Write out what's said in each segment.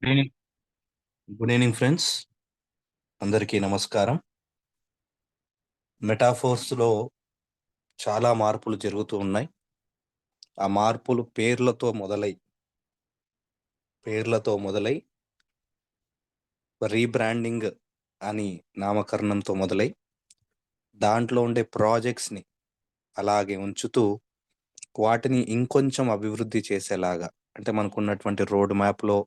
Good evening. Good evening friends, అందరికీ నమస్కారం. మెటాఫోర్స్లో చాలా మార్పులు జరుగుతూ ఉన్నాయి. ఆ మార్పులు పేర్లతో మొదలై రీబ్రాండింగ్ అని నామకరణంతో మొదలై దాంట్లో ఉండే ప్రాజెక్ట్స్ని అలాగే ఉంచుతూ వాటిని ఇంకొంచెం అభివృద్ధి చేసేలాగా, అంటే మనకున్నటువంటి రోడ్ మ్యాప్లో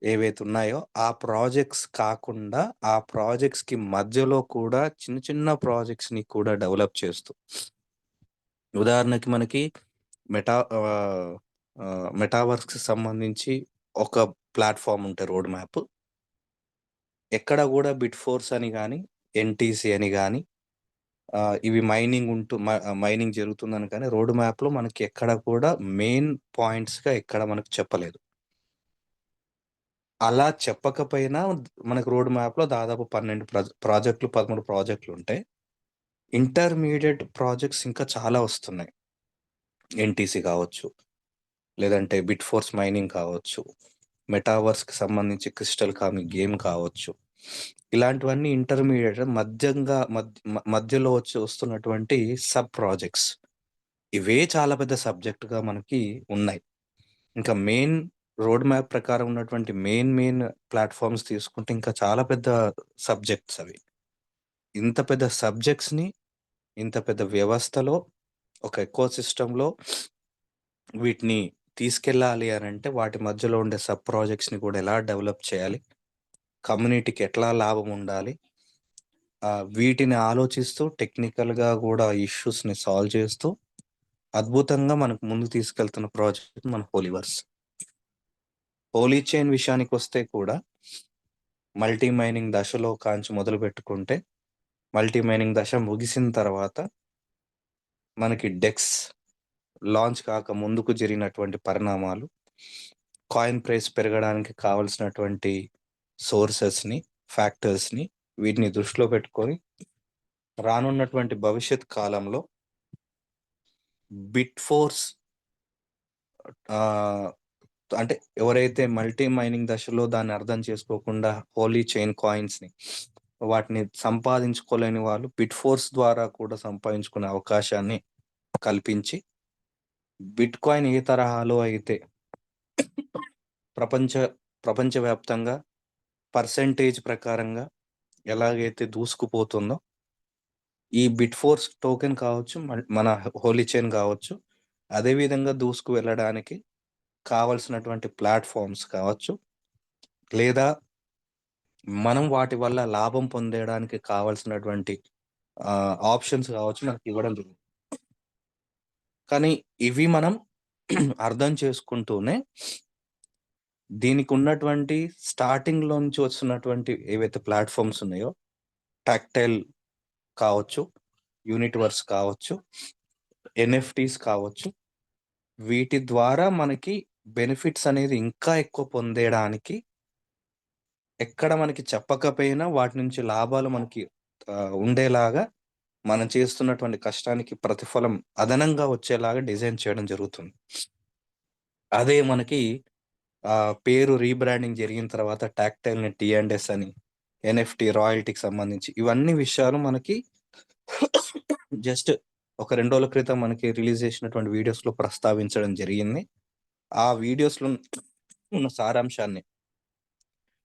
ఏవైతే ఉన్నాయో ఆ ప్రాజెక్ట్స్ కాకుండా ఆ ప్రాజెక్ట్స్కి మధ్యలో కూడా చిన్న చిన్న ప్రాజెక్ట్స్ని కూడా డెవలప్ చేస్తూ, ఉదాహరణకి మనకి మెటా మెటావర్స్కి సంబంధించి ఒక ప్లాట్ఫామ్ ఉంటే రోడ్ మ్యాప్ ఎక్కడ కూడా బిట్ ఫోర్స్ అని కానీ ఎన్టీసీ అని కానీ ఇవి మైనింగ్ జరుగుతుందని కానీ రోడ్ మ్యాప్లో మనకి ఎక్కడ కూడా మెయిన్ పాయింట్స్గా ఎక్కడ మనకు చెప్పలేదు. అలా చెప్పకపోయినా మనకు రోడ్ మ్యాప్లో దాదాపు 12 ప్రాజెక్టులు 13 ప్రాజెక్టులు ఉంటాయి. ఇంటర్మీడియట్ ప్రాజెక్ట్స్ ఇంకా చాలా వస్తున్నాయి. ఎన్టీసీ కావచ్చు, లేదంటే బిట్ ఫోర్స్ మైనింగ్ కావచ్చు, మెటావర్స్కి సంబంధించి క్రిస్టల్ కామి గేమ్ కావచ్చు. ఇలాంటివన్నీ ఇంటర్మీడియట్ మధ్యలో వస్తున్నటువంటి సబ్ ప్రాజెక్ట్స్. ఇవే చాలా పెద్ద సబ్జెక్టుగా మనకి ఉన్నాయి. ఇంకా మెయిన్ రోడ్ మ్యాప్ ప్రకారం ఉన్నటువంటి మెయిన్ ప్లాట్ఫామ్స్ తీసుకుంటే ఇంకా చాలా పెద్ద సబ్జెక్ట్స్ అవి. ఇంత పెద్ద సబ్జెక్ట్స్ని ఇంత పెద్ద వ్యవస్థలో ఒక ఎకో సిస్టంలో వీటిని తీసుకెళ్ళాలి అని అంటే వాటి మధ్యలో ఉండే సబ్ ప్రాజెక్ట్స్ని కూడా ఎలా డెవలప్ చేయాలి, కమ్యూనిటీకి ఎట్లా లాభం ఉండాలి, వీటిని ఆలోచిస్తూ టెక్నికల్గా కూడా ఇష్యూస్ని సాల్వ్ చేస్తూ అద్భుతంగా మనకు ముందు తీసుకెళ్తున్న ప్రాజెక్ట్ మన హోలీవర్స్. హోలీ చైన్ విషయానికి వస్తే కూడా మల్టీ మైనింగ్ దశలో కాంచి మొదలు పెట్టుకుంటే మల్టీ మైనింగ్ దశ ముగిసిన తర్వాత మనకి డెక్స్ లాంచ్ కాక ముందుకు జరిగినటువంటి పరిణామాలు, కాయిన్ ప్రైస్ పెరగడానికి కావలసినటువంటి సోర్సెస్ని, ఫ్యాక్టర్స్ని, వీటిని దృష్టిలో పెట్టుకొని రానున్నటువంటి భవిష్యత్ కాలంలో బిట్ ఫోర్స్ అంటే ఎవరైతే మల్టీ మైనింగ్ దశలో దాన్ని అర్థం చేసుకోకుండా హోలీ చైన్ కాయిన్స్ని వాటిని సంపాదించుకోలేని వాళ్ళు బిట్ ఫోర్స్ ద్వారా కూడా సంపాదించుకునే అవకాశాన్ని కల్పించి, బిట్ కాయిన్ ఏ తరహాలో అయితే ప్రపంచ ప్రపంచవ్యాప్తంగా పర్సెంటేజ్ ప్రకారంగా ఎలాగైతే దూసుకుపోతుందో ఈ బిట్ ఫోర్స్ టోకెన్ కావచ్చు, మన హోలీ చైన్ కావచ్చు, అదే విధంగా దూసుకు వెళ్ళడానికి కావలసినటువంటి ప్లాట్ఫామ్స్ కావచ్చు, లేదా మనం వాటి వల్ల లాభం పొందడానికి కావలసినటువంటి ఆప్షన్స్ కావచ్చు మనకి ఇవ్వడం జరుగుతుంది. కానీ ఇవి మనం అర్థం చేసుకుంటూనే దీనికి ఉన్నటువంటి స్టార్టింగ్ లో నుంచి వస్తున్నటువంటి ఏవైతే ప్లాట్ఫామ్స్ ఉన్నాయో, టాక్టైల్ కావచ్చు, యూనిట్ వర్స్ కావచ్చు, ఎన్ఎఫ్టీస్ కావచ్చు, వీటి ద్వారా మనకి బెనిఫిట్స్ అనేది ఇంకా ఎక్కువ పొందేయడానికి ఎక్కడ మనకి చెప్పకపోయినా వాటి నుంచి లాభాలు మనకి ఉండేలాగా మనం చేస్తున్నటువంటి కష్టానికి ప్రతిఫలం అదనంగా వచ్చేలాగా డిజైన్ చేయడం జరుగుతుంది. అదే మనకి పేరు రీబ్రాండింగ్ జరిగిన తర్వాత టాక్టైల్ని టీ&ఎస్ అని, ఎన్ఎఫ్టీ రాయల్టీకి సంబంధించి ఇవన్నీ విషయాలు మనకి జస్ట్ ఒక 2 రోజుల క్రితం మనకి రిలీజ్ చేసినటువంటి వీడియోస్లో ప్రస్తావించడం జరిగింది. ఆ వీడియోస్లో ఉన్న సారాంశాన్ని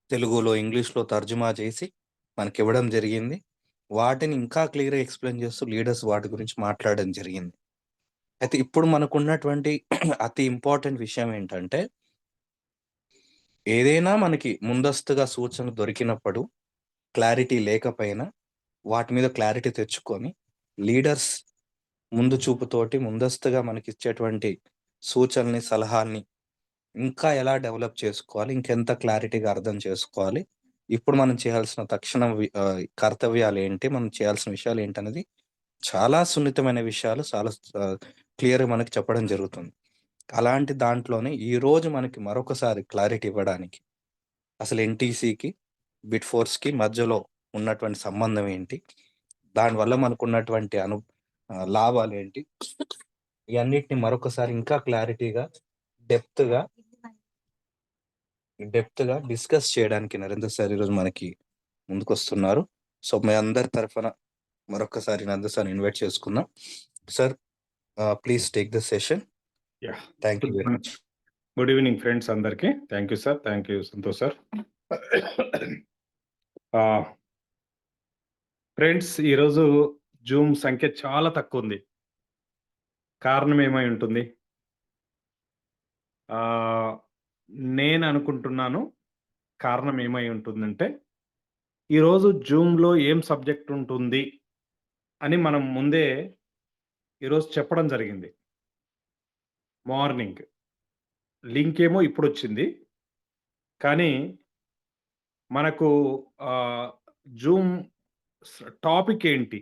తెలుగులో, ఇంగ్లీష్లో తర్జుమా చేసి మనకి ఇవ్వడం జరిగింది. వాటిని ఇంకా క్లియర్గా ఎక్స్ప్లెయిన్ చేస్తూ లీడర్స్ వాటి గురించి మాట్లాడడం జరిగింది. అయితే ఇప్పుడు మనకున్నటువంటి అతి ఇంపార్టెంట్ విషయం ఏంటంటే, ఏదైనా మనకి ముందస్తుగా సూచనలు దొరికినప్పుడు క్లారిటీ లేకపోయినా వాటి మీద క్లారిటీ తెచ్చుకొని లీడర్స్ ముందు చూపుతోటి ముందస్తుగా మనకి ఇచ్చేటువంటి సూచనల్ని, సలహాల్ని ఇంకా ఎలా డెవలప్ చేసుకోవాలి, ఇంకెంత క్లారిటీగా అర్థం చేసుకోవాలి, ఇప్పుడు మనం చేయాల్సిన కర్తవ్యాలు ఏంటి, మనం చేయాల్సిన విషయాలు ఏంటనేది చాలా సున్నితమైన విషయాలు చాలా క్లియర్గా మనకి చెప్పడం జరుగుతుంది. అలాంటి దాంట్లోనే ఈరోజు మనకి మరొకసారి క్లారిటీ ఇవ్వడానికి అసలు ఎన్టీసీకి బిట్ ఫోర్స్కి మధ్యలో ఉన్నటువంటి సంబంధం ఏంటి, దానివల్ల మనకున్నటువంటి లాభాలు ఏంటి, ఇవన్నిటిని మరొకసారి ఇంకా క్లారిటీగా, డెప్త్గా డెప్త్గా డిస్కస్ చేయడానికి నరేంద్ర సార్ ఈరోజు మనకి ముందుకొస్తున్నారు. సో మీ అందరి తరఫున మరొకసారి నరేంద్ర సార్ ఇన్వైట్ చేసుకుందాం. Sir please take the session. Yeah, thank you very much. Good evening friends అందరికీ. Thank you sir, thank you Santosh sir. Friends, ఈరోజు జూమ్ సంఖ్య చాలా తక్కువ ఉంది. కారణం ఏమై ఉంటుంది? నేను అనుకుంటున్నాను కారణం ఏమై ఉంటుందంటే, ఈరోజు జూమ్లో ఏం సబ్జెక్ట్ ఉంటుంది అని మనం ముందే ఈరోజు చెప్పడం జరిగింది. మార్నింగ్ లింక్ ఏమో ఇప్పుడు వచ్చింది, కానీ మనకు జూమ్ టాపిక్ ఏంటి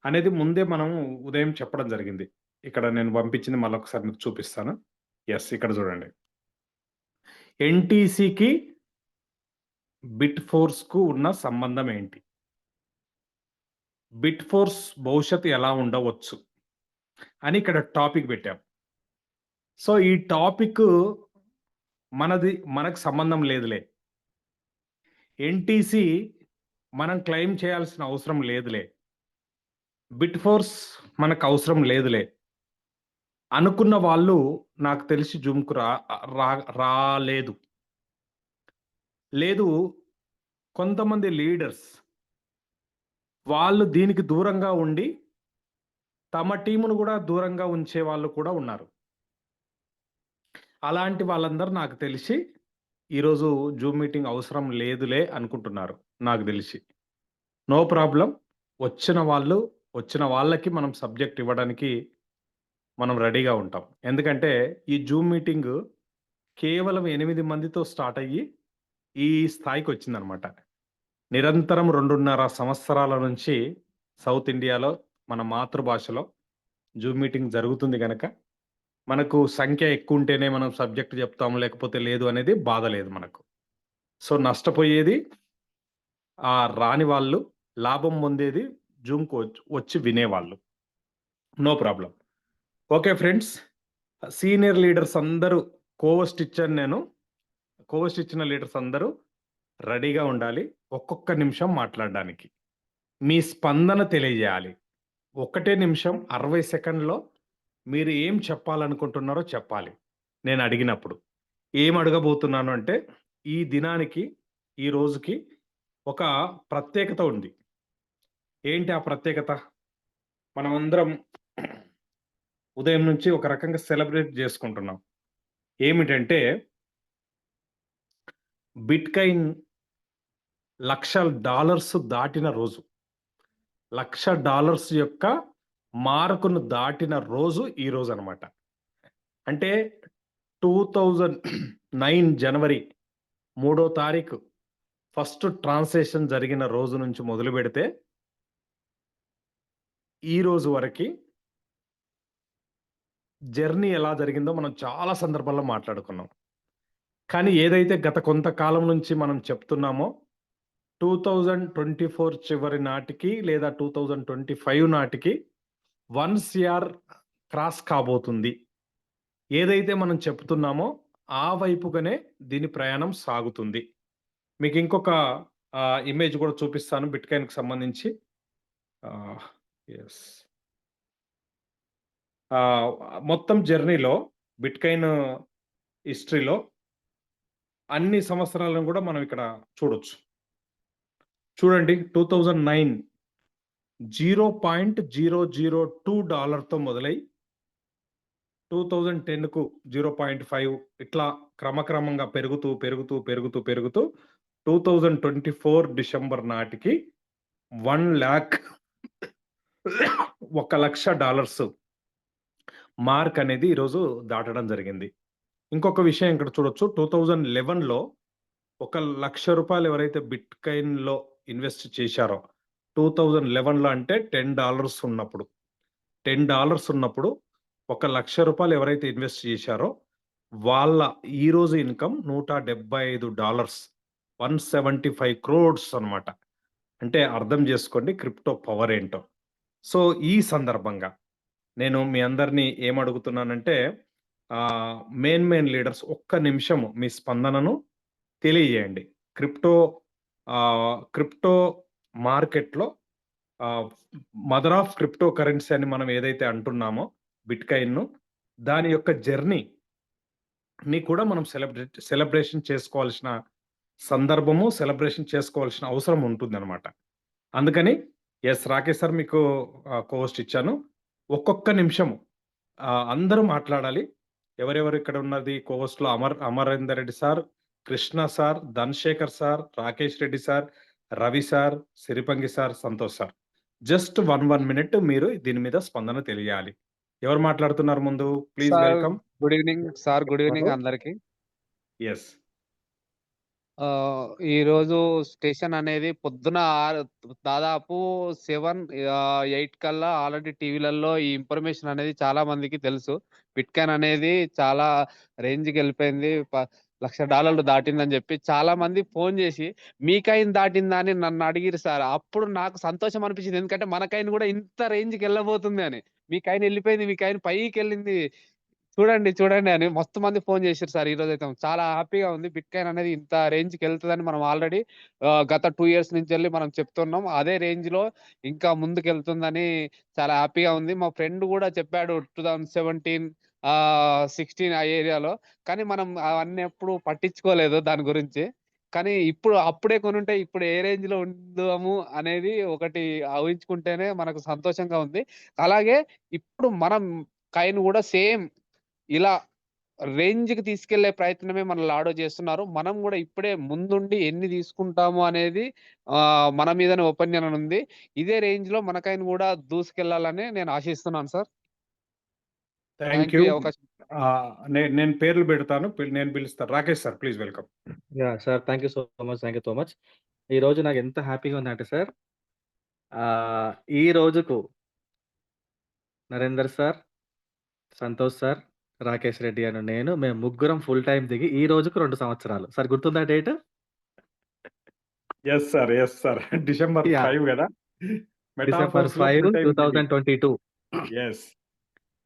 అనేది ముందే మనం ఉదయం చెప్పడం జరిగింది. ఇక్కడ నేను పంపించింది మళ్ళీ ఒకసారి మీకు చూపిస్తాను. ఎస్, ఇక్కడ చూడండి. ఎన్టీసీకి బిట్ ఫోర్స్కు ఉన్న సంబంధం ఏంటి, బిట్ ఫోర్స్ భవిష్యత్తు ఎలా ఉండవచ్చు అని ఇక్కడ టాపిక్ పెట్టాం. సో ఈ టాపిక్ మనకు సంబంధం లేదులే, ఎన్టీసీ మనం క్లెయిమ్ చేయాల్సిన అవసరం లేదులే, బిట్ ఫోర్స్ మనకు అవసరం లేదులే అనుకున్న వాళ్ళు నాకు తెలిసి జూమ్కు రాలేదు. లేదు, కొంతమంది లీడర్స్ వాళ్ళు దీనికి దూరంగా ఉండి తమ టీమును కూడా దూరంగా ఉంచే వాళ్ళు కూడా ఉన్నారు. అలాంటి వాళ్ళందరూ నాకు తెలిసి ఈరోజు జూమ్ మీటింగ్ అవసరం లేదులే అనుకుంటున్నారు. నాకు తెలిసి నో ప్రాబ్లం, వచ్చిన వాళ్ళకి మనం సబ్జెక్ట్ ఇవ్వడానికి మనం రెడీగా ఉంటాం. ఎందుకంటే ఈ జూమ్ మీటింగ్ కేవలం 8 మందితో స్టార్ట్ అయ్యి ఈ స్థాయికి వచ్చిందనమాట. నిరంతరం 2.5 సంవత్సరాల నుంచి సౌత్ ఇండియాలో మన మాతృభాషలో జూమ్ మీటింగ్ జరుగుతుంది కనుక మనకు సంఖ్య ఎక్కువ ఉంటేనే మనం సబ్జెక్ట్ చెప్తాము, లేకపోతే లేదు అనేది బాధ లేదు మనకు. సో నష్టపోయేది రాని వాళ్ళు, లాభం పొందేది జూమ్కు వచ్చి వినేవాళ్ళు. No problem. Okay friends, senior leaders అందరూ కోవస్ట్ ఇచ్చిన లీడర్స్ అందరూ రెడీగా ఉండాలి. ఒక్కొక్క నిమిషం మాట్లాడడానికి మీ స్పందన తెలియజేయాలి. 1 నిమిషం 60 సెకండ్లో మీరు ఏం చెప్పాలనుకుంటున్నారో చెప్పాలి. నేను అడిగినప్పుడు ఏం అడగబోతున్నాను అంటే, ఈ దినానికి, ఈ రోజుకి ఒక ప్రత్యేకత ఉంది. ఏంటి ఆ ప్రత్యేకత? మనమందరం ఉదయం నుంచి ఒక రకంగా సెలబ్రేట్ చేసుకుంటున్నాం. ఏమిటంటే, బిట్కాయిన్ $1,00,000 దాటిన రోజు, $1,00,000 యొక్క మార్కును దాటిన రోజు ఈ రోజు అనమాట. అంటే 2009 జనవరి 3వ తారీఖు ఫస్ట్ ట్రాన్సాక్షన్ జరిగిన రోజు నుంచి మొదలు పెడితే ఈ రోజు వరకు జర్నీ ఎలా జరిగిందో మనం చాలా సందర్భాల్లో మాట్లాడుకున్నాం. కానీ ఏదైతే గత కొంతకాలం నుంచి మనం చెప్తున్నామో 2024 చివరి నాటికి లేదా 2025 నాటికి 1 CR క్రాస్ కాబోతుంది, ఏదైతే మనం చెప్తున్నామో ఆ వైపుగానే దీని ప్రయాణం సాగుతుంది. మీకు ఇంకొక ఇమేజ్ కూడా చూపిస్తాను బిట్కాయిన్కి సంబంధించి. ఎస్, మొత్తం జర్నీలో బిట్కాయిన్ హిస్టరీలో అన్ని సంవత్సరాలను కూడా మనం ఇక్కడ చూడొచ్చు. చూడండి, 2009 $0.002 మొదలై 2010కు 0.5 ఇట్లా క్రమక్రమంగా పెరుగుతూ 2024 డిసెంబర్ నాటికి $1,00,000 మార్క్ అనేది ఈరోజు దాటడం జరిగింది. ఇంకొక విషయం ఇక్కడ చూడొచ్చు, 2011లో $1,00,000 ఎవరైతే బిట్కాయిన్లో ఇన్వెస్ట్ చేశారో 2011లో, అంటే $10 ఉన్నప్పుడు $1,00,000 ఎవరైతే ఇన్వెస్ట్ చేశారో వాళ్ళ ఈరోజు ఇన్కమ్ $175, 175 crores అనమాట. అంటే అర్థం చేసుకోండి క్రిప్టో పవర్ ఏంటో. సో ఈ సందర్భంగా నేను మీ అందరినీ ఏమడుగుతున్నానంటే, మెయిన్ లీడర్స్ 1 నిమిషము మీ స్పందనను తెలియజేయండి. క్రిప్టో మార్కెట్‌లో మదర్ ఆఫ్ క్రిప్టో కరెన్సీ అని మనం ఏదైతే అంటున్నామో బిట్‌కాయిన్‌ను, దాని యొక్క జర్నీని కూడా మనం సెలబ్రేషన్ చేసుకోవాల్సిన సెలబ్రేషన్ చేసుకోవాల్సిన అవసరం ఉంటుందన్నమాట. అందుకని రాకేష్ సార్ మీకు కోహోస్ట్ ఇచ్చాను. ఒక్కొక్క నిమిషము అందరూ మాట్లాడాలి. ఎవరెవరు ఇక్కడ ఉన్నది కోహోస్ట్‌లో Amarender Reddy sir, Krishna sir, Dhanshekhar sir, Rakesh Reddy sir, Ravi sir, Siripangi sir, Santosh sir. Just 1 minute మీరు దీని మీద స్పందన తెలియాలి. ఎవరు మాట్లాడుతున్నారు ముందు? Please sir welcome. Good evening sir. Good evening అందరికి. యెస్. ఈరోజు స్టేషన్ అనేది పొద్దున దాదాపు 8 కల్లా ఆల్రెడీ టీవీలలో ఈ ఇన్ఫర్మేషన్ అనేది చాలా మందికి తెలుసు. బిట్‌కాయిన్ అనేది చాలా రేంజ్‌కి వెళ్ళిపోయింది. $1,00,000 దాటిందని చెప్పి చాలా మంది ఫోన్ చేసి మీ కాయిన్ దాటిందా అని నన్ను అడిగిరు సార్. అప్పుడు నాకు సంతోషం అనిపించింది. ఎందుకంటే మన కాయిన్ కూడా ఇంత రేంజ్‌కి వెళ్ళబోతుంది అని. మీ కాయిన్ వెళ్ళిపోయింది, మీ కాయిన్ పైకెళ్ళింది, చూడండి, చూడండి అని మస్తు మంది ఫోన్ చేసిర్రు సార్ ఈరోజైతే. చాలా హ్యాపీగా ఉంది. బిట్‌కాయిన్ అనేది ఇంత రేంజ్‌కెళ్తదని మనం ఆల్రెడీ గత 2 ఇయర్స్ నుంచెల్లి మనం చెప్తున్నాం. అదే రేంజ్‌లో ఇంకా ముందుకెళ్తుందని చాలా హ్యాపీగా ఉంది. మా ఫ్రెండ్ గూడా చెప్పాడు 2017, 16 ఆ ఏరియాలో. కానీ మనం అవన్నీ ఎప్పుడు పట్టించుకోలేదు దాని గురించి. కానీ అప్పుడే కొనుంటే ఇప్పుడు ఏ రేంజ్‌లో ఉందాము అనేది ఒకటి ఊహించుకుంటేనే మనకు సంతోషంగా ఉంది. అలాగే ఇప్పుడు మనం కాయిన్ గూడా సేమ్ ఇలా రేంజ్‌కి తీసుకెళ్లే ప్రయత్నమే మన లాడో చేస్తున్నారు. మనం గూడా ఇప్పుడే ముందుండి ఎన్ని తీసుకుంటాము అనేది మన మీదనే ఒపీనియన్ ఉంది. ఇదే రేంజ్‌లో మనకైన గూడా దూసుకెళ్లాలని నేను ఆశిస్తున్నాను సార్. Thank you. నేను పేర్లు పెడతాను. నేను పిలుస్తాను. Rakesh sir please welcome. Yeah! Sir thank you so much. Thank you so much. ఈరోజు నాకు ఎంత హ్యాపీగా ఉందంటే సార్, ఈ రోజుకు నరేందర్ సార్, సంతోష్ సార్, రాకేష్ రెడ్డి అను మేము ముగ్గురం ఫుల్ టైమ్ దిగి ఈ రోజుకు 2 సంవత్సరాలు. సార్ గుర్తుందా date? Yes sir. December yeah! 5 గదా! డిసెంబర్ మెటాఫోర్స్‌లో 5, ఫుల్ టైమ్ దిగి. 2022 యెస్.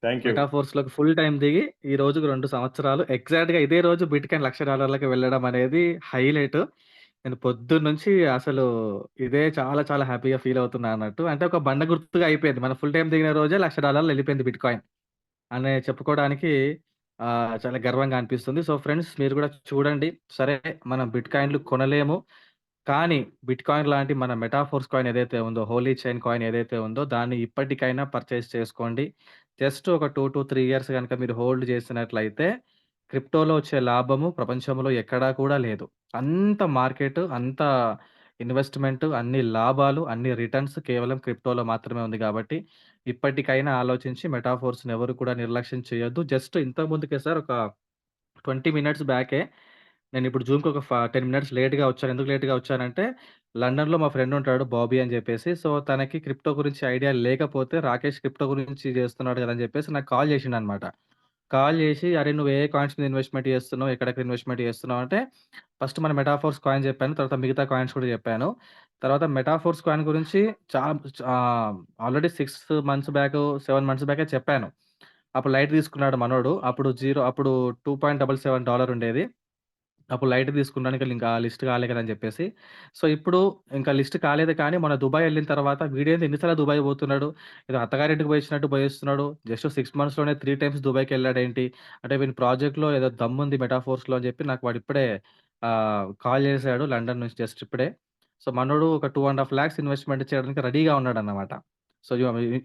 Thank you. మెటాఫోర్స్‌లోకి ఫుల్ టైమ్ దిగి ఈ రోజుకు 2 సంవత్సరాలు. ఎగ్జాక్ట్‌గా ఇదే రోజు బిట్‌కాయిన్ $1,00,000కి వెళ్ళడం అనేది హైలైట్. నేను పొద్దున్నుంచి అసలు ఇదే చాలా చాలా హ్యాపీగా ఫీల్ అవుతున్నా అన్నట్టు. అంటే ఒక బండ గుర్తుగా అయిపోయింది. మనం ఫుల్ టైమ్ దిగిన రోజే $1,00,000 ఎళ్ళిపోయింది బిట్‌కాయిన్ అని చెప్పుకోవడానికి చాలా గర్వంగా అనిపిస్తుంది. సో ఫ్రెండ్స్ మీరు కూడా చూడండి. సరే మనం బిట్‌కాయిన్‌లు కొనలేము. కానీ బిట్‌కాయిన్ లాంటి మన మెటాఫోర్స్ కాయిన్ ఏదైతే ఉందో, హోలీ చైన్ కాయిన్ ఏదైతే ఉందో దాన్ని ఇప్పటికైనా పర్చేజ్ చేసుకోండి. జస్ట్ ఒక 2-3 ఇయర్స్ గనుక మీరు హోల్డ్ చేసినట్లయితే క్రిప్టోలో వచ్చే లాభము ప్రపంచంలో ఎక్కడా కూడా లేదు. అంత మార్కెట్, అంత ఇన్వెస్ట్‌మెంట్, అన్ని లాభాలు, అన్ని రిటర్న్స్ కేవలం క్రిప్టోలో మాత్రమే ఉంది కాబట్టి ఇప్పటికైనా ఆలోచించి మెటాఫోర్స్‌ని ఎవరు కూడా నిర్లక్ష్యం చేయొద్దు. జస్ట్ ఇంతకు ముందుకే సార్ ఒక 20 మినిట్స్ బ్యాకే నేనిప్పుడు జూమ్‌కి ఒక 10 మినిట్స్ లేట్‌గా వచ్చాను. ఎందుకు లేట్‌గా వచ్చానంటే, లండన్‌లో మా ఫ్రెండ్ ఉంటాడు బాబీ అని జెప్పేసి. సో, తనకి క్రిప్టో గురించి ఐడియా లేకపోతే, రాకేష్ క్రిప్టో గురించి జేస్తున్నాడు గదా! అని జెప్పేసి నాకు కాల్ జేసిండనమాట. కాల్ జేసి, "అరే! నువ్వు ఏ కాయిన్స్ మీద ఇన్వెస్ట్‌మెంట్ జేస్తున్నావు? ఎక్కడెక్కడ ఇన్వెస్ట్‌మెంట్ జేస్తున్నావు?" అంటే, ఫస్ట్ మన మెటాఫోర్స్ కాయిన్ జెప్పాను. తర్వాత మిగతా కాయిన్స్ కూడా జెప్పాను. తర్వాత మెటాఫోర్స్ కాయిన్ గురించి చా ఆల్రెడీ 6 మంత్స్ బ్యాక్, 7 మంత్స్ బ్యాకే చెప్పాను. అప్పుడు లైట్ తీసుకున్నాడు మనోడు. అప్పుడు $2.77 ఉండేది. అప్పుడు లైట్ తీసుకున్నాను. ఇంకా లిస్ట్ కాలే కదా అని చెప్పేసి. సో, ఇప్పుడు ఇంకా లిస్ట్ కాలేదు కానీ మొన్న దుబాయ్ ఎళ్ళిన తర్వాత వీడేంది ఎన్ని సార్లు దుబాయ్ పోతున్నాడు. ఏదో అత్తగారింటికి పోయిచ్చినట్టు పోయేస్తున్నాడు. Just 6 మంత్స్‌లోనే 3 times దుబాయ్‌కెళ్ళాడేంటి? అంటే వీని ప్రాజెక్ట్‌లో ఏదో దమ్ముంది మెటాఫోర్స్‌లో అని చెప్పి నాకు వాడిప్పుడే కాల్ చేసాడు లండన్ నుంచి జస్ట్ ఇప్పుడే. సో, మనోడు ఒక 2.5 లాక్స్ ఇన్వెస్ట్‌మెంట్ చేయడానికి రెడీగా ఉన్నాడన్నమాట. సో,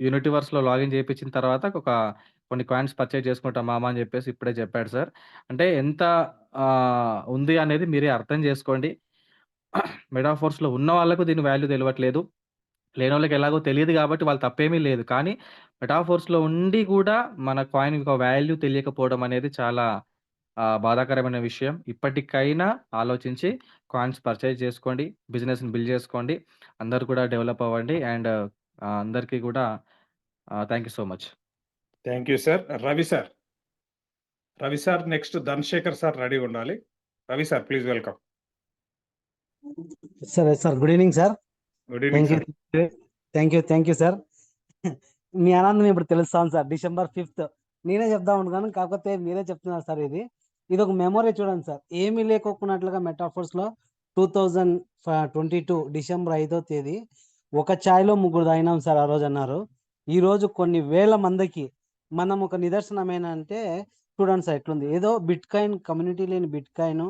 యూనిటీవర్స్‌లో లాగిన్ చేపించిన తర్వాత కొన్ని కాయిన్స్ పర్చేజ్ చేసుకుంటా మామ అని చెప్పేసి ఇప్పుడే చెప్పాడు సార్. అంటే ఎంత ఉంది అనేది మీరే అర్థం జేసుకోండి. మెటాఫోర్స్‌లో ఉన్న వాళ్ళకు దీని వాల్యూ తెలవట్లేదు. లేనోళ్ళకి ఎలాగో తెలీదు గాబట్టి వాళ్ళ తప్పేమీ లేదు. కానీ మెటాఫోర్స్‌లో ఉండి గూడా మన కాయిన్ యొక్క వాల్యూ తెలియకపోవడం అనేది చాలా బాధాకరమైన విషయం. ఇప్పటికైనా ఆలోచించి కాయిన్స్ పర్చేజ్ చేసుకోండి. బిజినెస్‌ని బిల్డ్ జేసుకోండి. అందరూ కూడా డెవలప్ అవ్వండి. అండ్ అందరికీ గూడా thank you so much. Thank you sir. Ravi sir next Dhanshekhar sir రెడీగా ఉండాలి. Ravi sir please welcome. Sir good evening sir. Good evening sir. Thank you sir. మీ ఆనందం ఇప్పుడు తెలుస్తాను సార్. డిసెంబర్ 5th నేనే చెప్దాం అనుకున్నాను. కాకపోతే మీరే చెప్తున్నారు సార్ ఇది. ఇది ఒక మెమొరీ చూడండి సార్. ఏమీ లేకోకున్నట్లుగా మెటాఫోర్స్‌లో 2022 డిసెంబర్ 5వ తేదీ ఒక చాయ్‌లో ముగ్గురు తాగినాం సార్ ఆ రోజు అన్నారు. ఈరోజు కొన్ని వేల మందికి మనం ఒక నిదర్శనం ఏందంటే చూడండి సార్ ఎట్లుంది. ఏదో బిట్‌కాయిన్ కమ్యూనిటీ లేని బిట్‌కాయిన్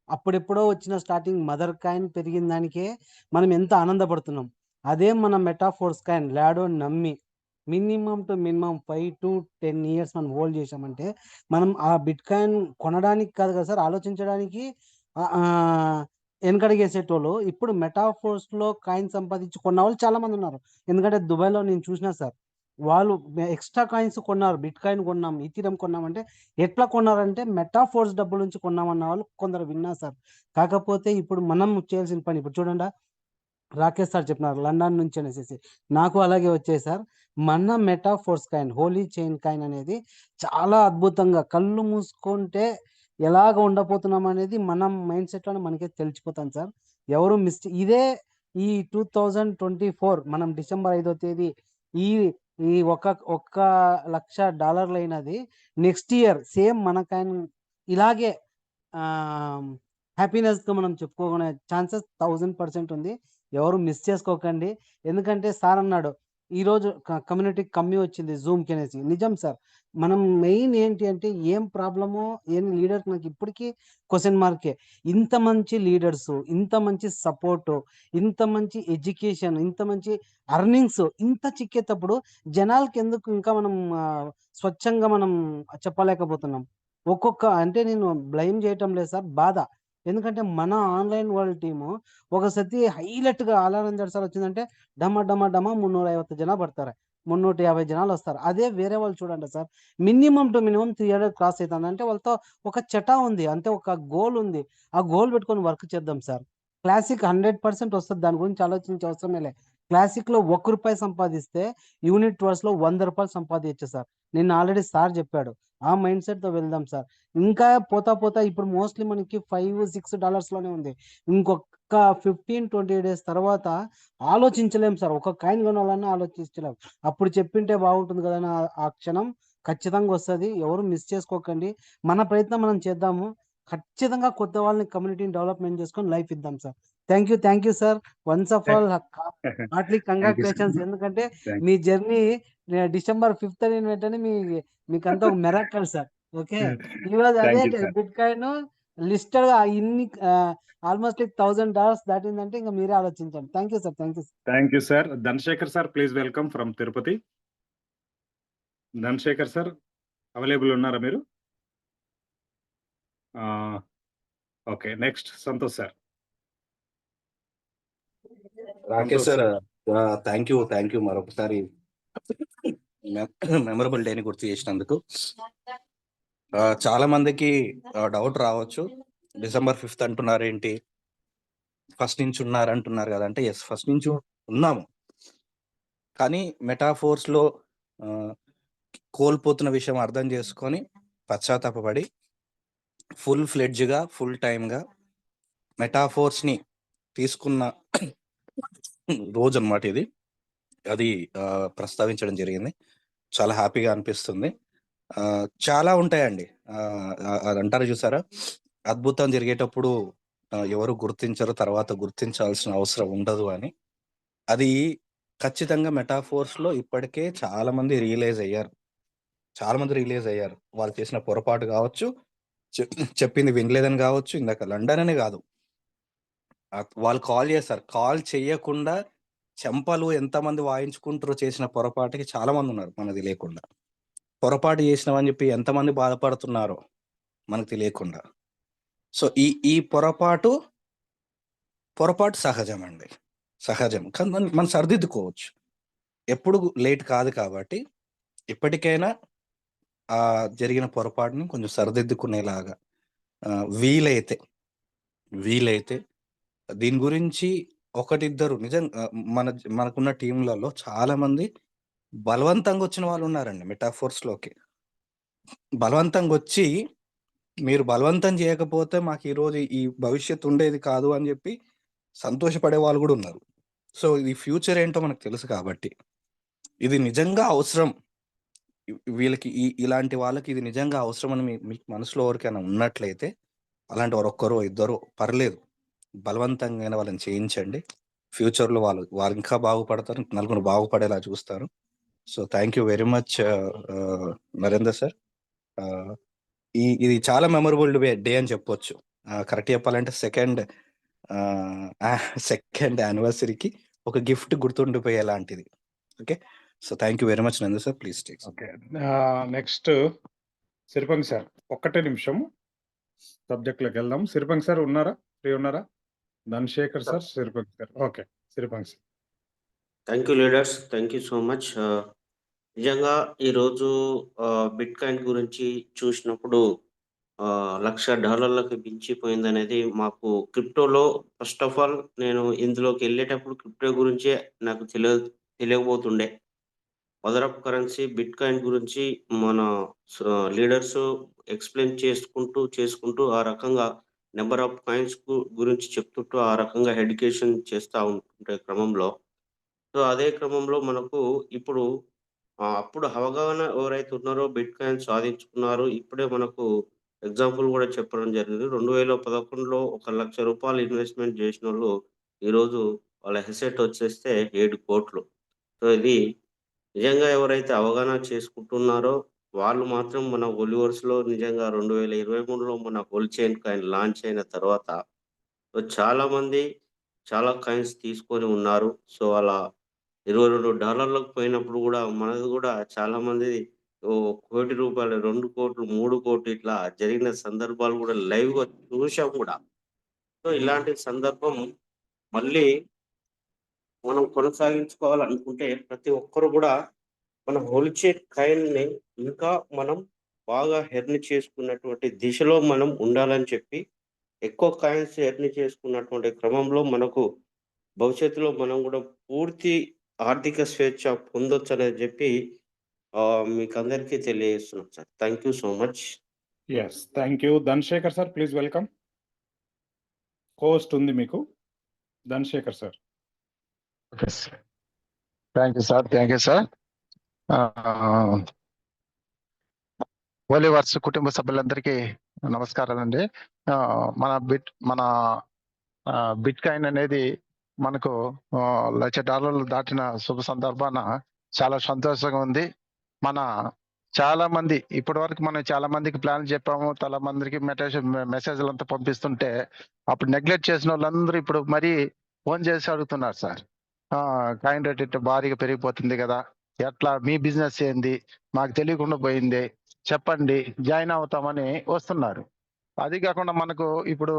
అప్పుడెప్పుడో వచ్చిన స్టార్టింగ్ మదర్ కాయిన్ పెరిగిన దానికే మనం ఎంత ఆనందపడుతున్నాం. అదే మన మెటాఫోర్స్ కాయిన్ లాడోని నమ్మి మినిమమ్ టు మినిమమ్ 5-10 ఇయర్స్ మనం హోల్డ్ చేశామంటే మనం ఆ బిట్‌కాయిన్ కొనడానికి కాదు కదా సార్ ఆలోచించడానికి వెనకడుగేసేటోళ్ళు ఇప్పుడు మెటాఫోర్స్‌లో కాయిన్ సంపాదించి కొన్నవాళ్ళు చాలా మందున్నారు. ఎందుకంటే దుబాయ్‌లో నేను చూసినా సార్. వాళ్ళు ఎక్స్‌ట్రా కాయిన్స్ కొన్నారు. బిట్‌కాయిన్ కొన్నాం, ఈథీరియం కొన్నామంటే ఎట్లా కొన్నారంటే మెటాఫోర్స్ డబ్బుల నుంచి కొన్నామన్న వాళ్ళు కొందరు విన్నా సార్. కాకపోతే ఇప్పుడు మనం చేయాల్సిన పని ఇప్పుడు చూడండా రాకేష్ సార్ చెప్పినారు లండన్ నుంచి అనేసేసి. నాకు అలాగే వచ్చాయి సార్. మన Metaforce coin, Holy Chain coin అనేది చాలా అద్భుతంగా కళ్ళు మూసుకుంటే ఎలాగ ఉండబోతున్నాం అనేది మనం మైండ్ సెట్‌లోనే మనకే తెలిసిపోతాం సార్. ఎవరు ఇదే ఈ 2024 మనం డిసెంబర్ 5వ తేదీ ఈ ఈ $1,00,000 అయినది నెక్స్ట్ ఇయర్ సేమ్ మన కాయిన్ ఇలాగే హ్యాపీనెస్‌గా మనం చెప్పుకోగనే ఛాన్సెస్ 1000% ఉంది. ఎవరు మిస్ చేసుకోకండి. ఎందుకంటే సార్ అన్నాడు, ఈరోజు కమ్యూనిటీకి కమ్మీ వచ్చింది జూమ్‌కి అనేసి. నిజం సార్. మనం మెయిన్ ఏంటి అంటే ఏం ప్రాబ్లమో ఏం లీడర్ నాకు ఇప్పటికి క్వెషన్ మార్కే. ఇంత మంచి లీడర్సు, ఇంత మంచి సపోర్టు, ఇంత మంచి ఎడ్యుకేషన్, ఇంత మంచి ఎర్నింగ్స్ ఇంత చిక్కేటప్పుడు జనాలకెందుకు ఇంకా మనం స్వచ్ఛంగా మనం చెప్పలేకపోతున్నాం. అంటే నేను బ్లేమ్ చేయటం లేదు సార్. బాధ. ఎందుకంటే మన ఆన్‌లైన్ వరల్డ్ టీము ఒక సతి హైలైట్‌గా ఆల్-ఆర్ జల్సాలు వచ్చిందంటే డమ డమ డమ 350 జನ ಬರ್ತಾರೆ. 350 జనాలొస్తారు. అదే వేరే వాళ్ళు చూడండి sir. Minimum to minimum 300 cross అయితుంది. అంటే వాళ్ళతో ఒక చటా ఉంది. అంటే ఒక గోల్ ఉంది. ఆ గోల్ పెట్టుకొని వర్క్ చేద్దాం సార్. క్లాసిక్ 100% వస్తది. దాని గురించి ఆలోచించే అవసరమే లే. క్లాసిక్‌లో ₹1 సంపాదిస్తే యూనిట్ వర్స్‌లో ₹100 సంపాదియొచ్చు సార్. నిన్న ఆల్రెడీ సార్ చెప్పాడు. ఆ మైండ్ సెట్‌తో వెళ్దాం సార్. ఇంకా పోతా ఇప్పుడు మోస్ట్‌లీ మనకి $5-6 ఉంది. ఇంకొక 15-20 డేస్ తర్వాత ఆలోచించలేం సార్. ఒక కాయిన్ కొనాలన్నా ఆలోచించలేం. అప్పుడు చెప్పింటే బాగుంటుంది కదా! అని ఆ క్షణం ఖచ్చితంగా వస్తది. ఎవరు మిస్ చేసుకోకండి. మన ప్రయత్నం మనం చేద్దాము. ఖచ్చితంగా కొత్త వాళ్ళని కమ్యూనిటీని డెవలప్‌మెంట్ చేసుకొని లైఫ్ ఇద్దాం sir. Thank you sir. Once of all Hartley thank you sir. Congratulations. ఎందుకంటే థ్యాంక్ మీ జర్నీ డిసెంబర్ 5థ్ అయిన వెంటనే మీకంతా ఒక మిరాకిల్ సార్. ఓకే. ఈరోజు అదే థ్యాంక్ యూ సార్. బిట్‌కాయిన్ లిస్టెడ్‌గా ఇన్ని ఆల్‌మోస్ట్ లైక్ $1000 దాటిందంటే ఇంక మీరే ఆలోచించండి. Thank you sir. Thank you sir. Dhanashekar sir please welcome from Tirupati. Dhanashekar sir available ఉన్నారా మీరు? Okay. Next Santosh sir. Rakesh Santosh sir sir. Thank you మరొకసారి మెమరబుల్ డేని గుర్తు చేసినందుకు. చాలా మందికి డౌట్ రావచ్చు. December 5th అంటున్నారేంటి? ఫస్ట్ నుంచి ఉన్నారంటున్నారు కదా! అంటే యెస్ ఫస్ట్ నుంచి ఉన్నాము. కానీ మెటాఫోర్స్‌లో కోల్పోతున్న విషయం అర్థం చేసుకొని పశ్చాత్తాపపడి ఫుల్ ఫ్లెడ్జ్‌గా, ఫుల్ టైమ్‌గా మెటాఫోర్స్‌ని తీసుకున్న రోజన్నమాట ఇది. అది ప్రస్తావించడం జరిగింది. చాలా హ్యాపీగా అనిపిస్తుంది. చాలా ఉంటాయండి. అదంటారు చూసారా? అద్భుతం జరిగేటప్పుడు ఎవరు గుర్తించరు. తర్వాత గుర్తించాల్సిన అవసరం ఉండదు అని. అది ఖచ్చితంగా మెటాఫోర్స్‌లో ఇప్పటికే చాలా మంది రియలైజ్ అయ్యారు. వాళ్ళు చేసిన పొరపాటు కావచ్చు, చెప్పింది వినలేదని కావచ్చు, ఇందాక లండన్ అనే కాదు. వాళ్ళు కాల్ చేశారు. కాల్ చెయ్యకుండా చెంపలు ఎంతమంది వాయించుకుంటారో చేసిన పొరపాటుకి చాలా మందున్నారు మనకు తెలియకుండా. పొరపాటు చేసినామని చెప్పి ఎంతమంది బాధపడుతున్నారో మనకు తెలియకుండా. సో, ఈ పొరపాటు సహజమండి. సహజం. కానీ మనం సరిదిద్దుకోవచ్చు. ఎప్పుడు లేట్ కాదు కాబట్టి ఇప్పటికైనా జరిగిన పొరపాటుని కొంచెం సరిదిద్దుకునేలాగా వీలైతే దీని గురించి ఒకటిద్దరు మనకున్న టీంలలో చాలా మంది బలవంతంగా వచ్చిన వాళ్ళు ఉన్నారండి మెటాఫోర్స్‌లోకి. బలవంతంగా వచ్చి మీరు బలవంతం చేయకపోతే మాకు ఈరోజు ఈ భవిష్యత్తు ఉండేది కాదు అని చెప్పి సంతోషపడే వాళ్ళు కూడా ఉన్నారు. సో, ఇది ఫ్యూచర్ ఏంటో మనకు తెలుసు కాబట్టి ఇది నిజంగా అవసరం. వీళ్ళకి ఇలాంటి వాళ్ళకి ఇది నిజంగా అవసరమని మీకు మనసులో ఎవరికైనా ఉన్నట్లయితే అలాంటి వారు ఒక్కరో ఇద్దరు పర్లేదు, బలవంతంగా వాళ్ళని చేయించండి. ఫ్యూచర్లో వాళ్ళు ఇంకా బాగుపడతారు, నలుగురు బాగుపడేలా చూస్తారు. So thank you very much Narender sir. ఇది చాలా మెమొరబుల్ డే అని చెప్పొచ్చు. కరెక్ట్ చెప్పాలంటే సెకండ్ యానివర్సరీకి ఒక గిఫ్ట్ గుర్తుండిపోయేలాంటిది. Okay, so thank you very much Nandu sir. Please take. Okay, next Siripangi sir, ఒక్కటే నిమిషం సబ్జెక్ట్లోకి వెళ్దాం. సిరిపంగి సార్ ఉన్నారా? ఫ్రీ ఉన్నారా? Dhanasekhar sir, Siripangi sir. Okay, Siripangi sir. Thank you leaders, thank you so much. నిజంగా ఈరోజు బిట్ కాయిన్ గురించి చూసినప్పుడు $1,00,000 మించిపోయింది అనేది మాకు క్రిప్టోలో. ఫస్ట్ ఆఫ్ ఆల్ నేను ఇందులోకి వెళ్ళేటప్పుడు క్రిప్టో గురించే నాకు తెలియకపోతుండే. Mother of currency bitcoin గురించి మన లీడర్స్ ఎక్స్ప్లెయిన్ చేసుకుంటూ ఆ రకంగా నెంబర్ ఆఫ్ కాయిన్స్ గురించి చెప్తుంటూ ఆ రకంగా ఎడ్యుకేషన్ చేస్తూ ఉంటుంటే క్రమంలో, సో అదే క్రమంలో మనకు ఇప్పుడు అప్పుడు అవగాహన ఎవరైతే ఉన్నారో బిట్ కాయిన్ సాధించుకున్నారు. ఇప్పుడే మనకు ఎగ్జాంపుల్ కూడా చెప్పడం జరిగింది. 2011లో ₹1,00,000 ఇన్వెస్ట్మెంట్ చేసినోళ్ళు ఈరోజు వాళ్ళ అసెట్ వచ్చేస్తే 7,00,00,000. సో ఇది నిజంగా ఎవరైతే అవగాహన చేసుకుంటున్నారో వాళ్ళు మాత్రం మన ఒలివర్స్‌లో నిజంగా 2023లో మన హోల్ చైన్ కాయిన్ లాంచ్ అయిన తర్వాత సో చాలామంది చాలా కాయిన్స్ తీసుకొని ఉన్నారు. సో అలా $22 పోయినప్పుడు గూడా మనది గూడా చాలామంది రూ. 1,00,00,000, 2,00,00,000, 3,00,00,000 ఇట్లా జరిగిన సందర్భాలు గూడా లైవ్‌గా చూసాం గూడా. సో ఇలాంటి సందర్భం మళ్ళీ మనం కొనసాగించుకోవాలనుకుంటే ప్రతి ఒక్కరు గూడా మన హోల్‌సేల్ కాయిన్‌ని ఇంకా మనం బాగా ఎర్న్ చేసుకున్నటువంటి దిశలో మనం ఉండాలని చెప్పి, ఎక్కువ కాయిన్స్ ఎర్న్ చేసుకున్నటువంటి క్రమంలో మనకు భవిష్యత్తులో మనం గూడా పూర్తి ఆర్థిక స్వేచ్ఛ పొందొచ్చని జెప్పి మీకందరికీ తెలియజేస్తున్నాను sir. Thank you so much. Yes, thank you. Dhanasekhar sir, please welcome. Host ఉంది మీకు. Dhanasekhar sir. Okay sir. Thank you sir. ఒలివర్స్ కుటుంబ సభ్యులందరికీ నమస్కారాలండి. మన బిట్ కాయిన్ అనేది మనకు $1,00,000 దాటిన శుభ సందర్భాన చాలా సంతోషంగా ఉంది. చాలా మంది ఇప్పటి వరకు మనం చాలా మందికి ప్లాన్ చెప్పాము, చాలా మందికి మెసేజ్లు అంతా పంపిస్తుంటే అప్పుడు నెగ్లెక్ట్ చేసిన వాళ్ళందరూ ఇప్పుడు మరీ ఫోన్ చేసి అడుగుతున్నారు సార్. కాయిన్ రేట్ ఇట్లా భారీగా పెరిగిపోతుంది కదా, ఎట్లా మీ బిజినెస్ ఏంది, మాకు తెలియకుండా పోయింది, చెప్పండి, జాయిన్ అవుతామని వస్తున్నారు. అది కాకుండా మనకు ఇప్పుడు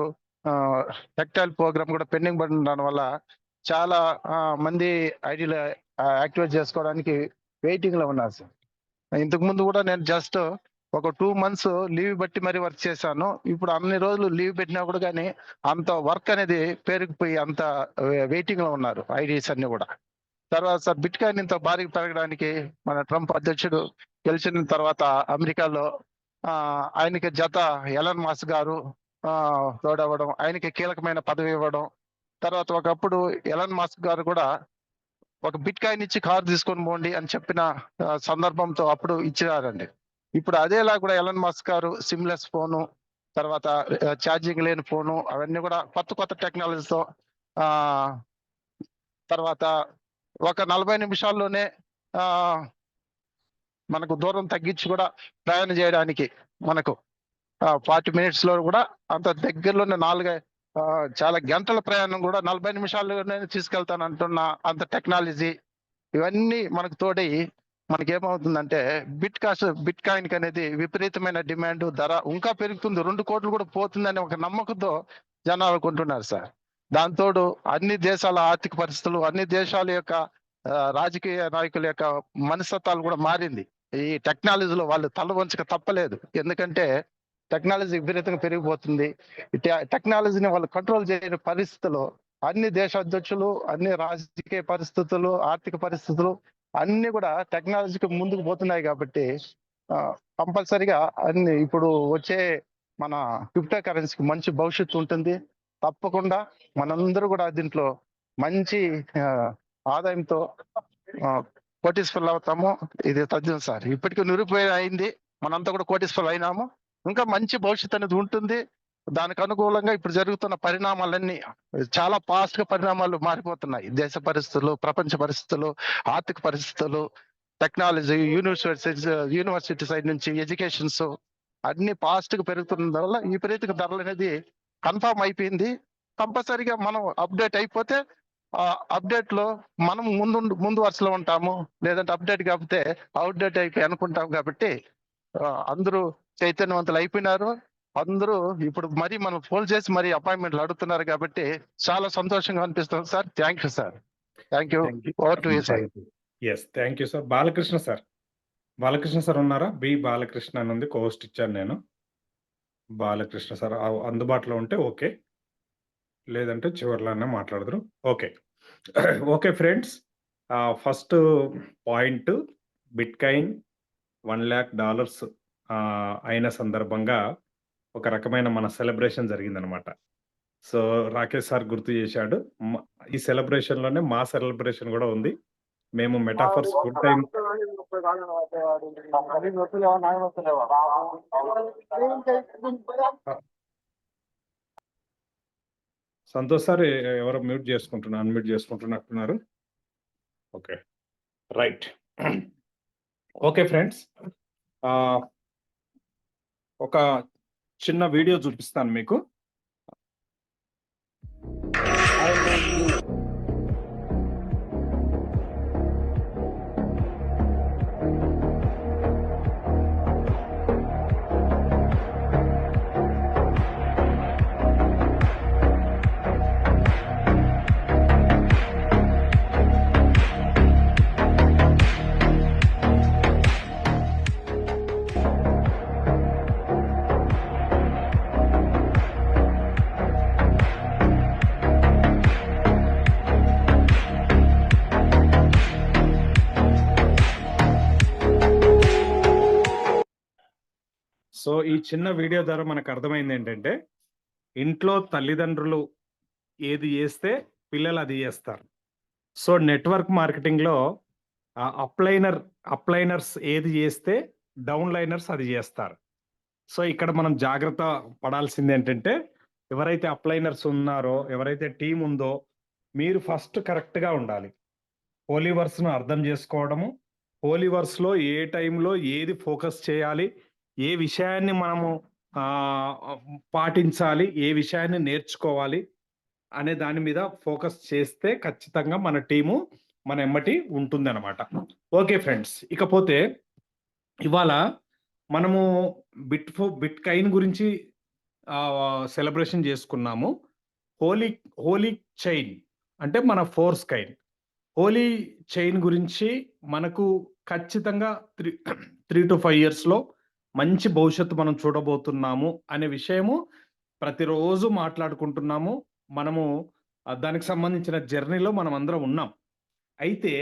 టెక్టైల్ ప్రోగ్రామ్ కూడా పెండింగ్ పడిన దాని వల్ల చాలా మంది ఐడీలు యాక్టివేట్ చేసుకోవడానికి వెయిటింగ్ లో ఉన్నారు సార్. ఇంతకు ముందు కూడా నేను జస్ట్ ఒక 2 months లీవ్ బట్టి మరీ వర్క్ చేశాను. ఇప్పుడు అన్ని రోజులు లీవ్ పెట్టినా కూడా కానీ అంత వర్క్ అనేది పెరిగిపోయి అంత వెయిటింగ్ లో ఉన్నారు ఐడీస్ అన్ని కూడా. తర్వాత సార్ బిట్ కాయిన్ ఇంత భారీగా పెరగడానికి మన ట్రంప్ అధ్యక్షుడు గెలిచిన తర్వాత అమెరికాలో ఆయనకి జత ఎలన్ మస్క్ గారు తోడవడం, ఆయనకి కీలకమైన పదవి ఇవ్వడం. తర్వాత ఒకప్పుడు ఎలన్ మస్క్ గారు కూడా ఒక బిట్ కాయిన్ ఇచ్చి కారు తీసుకొని పోండి అని చెప్పిన సందర్భంతో అప్పుడు ఇచ్చినారండి. ఇప్పుడు అదేలా కూడా ఎలన్ మస్క్ గారు సిమ్లెస్ ఫోను, తర్వాత ఛార్జింగ్ లేని ఫోను, అవన్నీ కూడా కొత్త టెక్నాలజీతో తర్వాత ఒక 40 నిమిషాల్లోనే మనకు దూరం తగ్గించి కూడా ప్రయాణం చేయడానికి మనకు 40 minutes లో కూడా అంత దగ్గరలోనే చాలా గంటల ప్రయాణం కూడా 40 నిమిషాల్లోనే తీసుకెళ్తాను అంటున్న అంత టెక్నాలజీ ఇవన్నీ మనకు తోడై మనకేమవుతుందంటే బిట్ కాయిన్ అనేది విపరీతమైన డిమాండ్, ధర ఇంకా పెరుగుతుంది, 2 కోట్లు కూడా పోతుందని ఒక నమ్మకంతో జనాలు కొంటున్నారు సార్. దాంతోడు అన్ని దేశాల ఆర్థిక పరిస్థితులు, అన్ని దేశాల యొక్క రాజకీయ నాయకుల యొక్క మనస్తత్వాలు కూడా మారింది. ఈ టెక్నాలజీలో వాళ్ళు తల వంచక తప్పలేదు. ఎందుకంటే టెక్నాలజీ విపరీతంగా పెరిగిపోతుంది. టెక్నాలజీని వాళ్ళు కంట్రోల్ చేయని పరిస్థితుల్లో అన్ని దేశాధ్యక్షులు, అన్ని రాజకీయ పరిస్థితులు, ఆర్థిక పరిస్థితులు అన్ని కూడా టెక్నాలజీకి ముందుకు పోతున్నాయి. కాబట్టి కంపల్సరిగా అన్ని ఇప్పుడు వచ్చే మన క్రిప్టో కరెన్సీకి మంచి భవిష్యత్తు ఉంటుంది. తప్పకుండా మనందరూ కూడా దీంట్లో మంచి ఆదాయంతో కోటీశ్వరులు అవుతాము, ఇది తథ్యం సార్. ఇప్పటికీ నిరుపయోగం అయింది, మనంతా కూడా కోటీశ్వరులు అయినాము. ఇంకా మంచి భవిష్యత్తు అనేది ఉంటుంది. దానికి అనుకూలంగా ఇప్పుడు జరుగుతున్న పరిణామాలన్నీ చాలా ఫాస్ట్ గా పరిణామాలు మారిపోతున్నాయి. దేశ పరిస్థితులు, ప్రపంచ పరిస్థితులు, ఆర్థిక పరిస్థితులు, టెక్నాలజీ, యూనివర్సిటీ సైడ్ నుంచి ఎడ్యుకేషన్స్ అన్ని ఫాస్ట్ గా పెరుగుతున్న వల్ల విపరీతంగా ధరలు అనేది కన్ఫర్మ్ అయిపోయింది. కంపల్సరీగా మనం అప్డేట్ అయిపోతే అప్డేట్ లో మనం ముందు వరుసలో ఉంటాము, లేదంటే అప్డేట్ కాకపోతే అవుట్డేట్ అయిపోయి అనుకుంటాం. కాబట్టి అందరూ చైతన్యవంతులు అయిపోయినారు. అందరూ ఇప్పుడు మరి మనం ఫోన్ చేసి మరి అపాయింట్మెంట్లు అడుగుతున్నారు. కాబట్టి చాలా సంతోషంగా అనిపిస్తుంది sir. Thank you sir. Thank you. Over to you sir. Yes, thank you sir. Balakrishna sir, Balakrishna sir ఉన్నారా? బి బాలకృష్ణ అని ఉంది, కోస్ట్ ఇచ్చాను నేను. బాలకృష్ణ సార్ అందుబాటులో ఉంటే ఓకే, లేదంటే చివరిలోనే మాట్లాడదురు. Okay. Okay friends, first point bitcoin $1,00,000 అయిన సందర్భంగా ఒక రకమైన మన సెలబ్రేషన్ జరిగిందనమాట. సో రాకేష్ సార్ గుర్తు చేశాడు. ఈ సెలబ్రేషన్ లోనే మా సెలబ్రేషన్ కూడా ఉంది. మేము Metaforce good time Santosh sir ఎవరో అన్మ్యూట్ చేసుకుంటున్నట్టున్నారు. Okay, right. ఓకే ఫ్రెండ్స్, ఒక చిన్న వీడియో చూపిస్తాను మీకు. సో ఈ చిన్న వీడియో ద్వారా మనకు అర్థమైంది ఏంటంటే, ఇంట్లో తల్లిదండ్రులు ఏది చేస్తే పిల్లలు అది చేస్తారు. సో నెట్వర్క్ మార్కెటింగ్లో అప్లైనర్స్ ఏది చేస్తే డౌన్లైనర్స్ అది చేస్తారు. సో ఇక్కడ మనం జాగ్రత్త పడాల్సింది ఏంటంటే, ఎవరైతే అప్లైనర్స్ ఉన్నారో, ఎవరైతే టీం ఉందో, మీరు ఫస్ట్ కరెక్ట్గా ఉండాలి. హోలీవర్స్ను అర్థం చేసుకోవడము, హోలీవర్స్లో ఏ టైంలో ఏది ఫోకస్ చేయాలి, ఏ విషయాన్ని మనము పాటించాలి, ఏ విషయాన్ని నేర్చుకోవాలి అనే దాని మీద ఫోకస్ చేస్తే ఖచ్చితంగా మన టీము మన ఎమ్మటి ఉంటుంది అనమాట. ఓకే ఫ్రెండ్స్, ఇకపోతే ఇవాళ మనము బిట్కాయిన్ గురించి సెలబ్రేషన్ చేసుకున్నాము. హోలీ చైన్ అంటే మన ఫోర్స్ కాయిన్. హోలీ చైన్ గురించి మనకు ఖచ్చితంగా 3 to 5 yearsలో మంచి భవిష్యత్తు మనం చూడబోతున్నాము అనే విషయము ప్రతిరోజు మాట్లాడుకుంటున్నాము. మనము దానికి సంబంధించిన జర్నీలో మనం అందరం ఉన్నాం. అయితే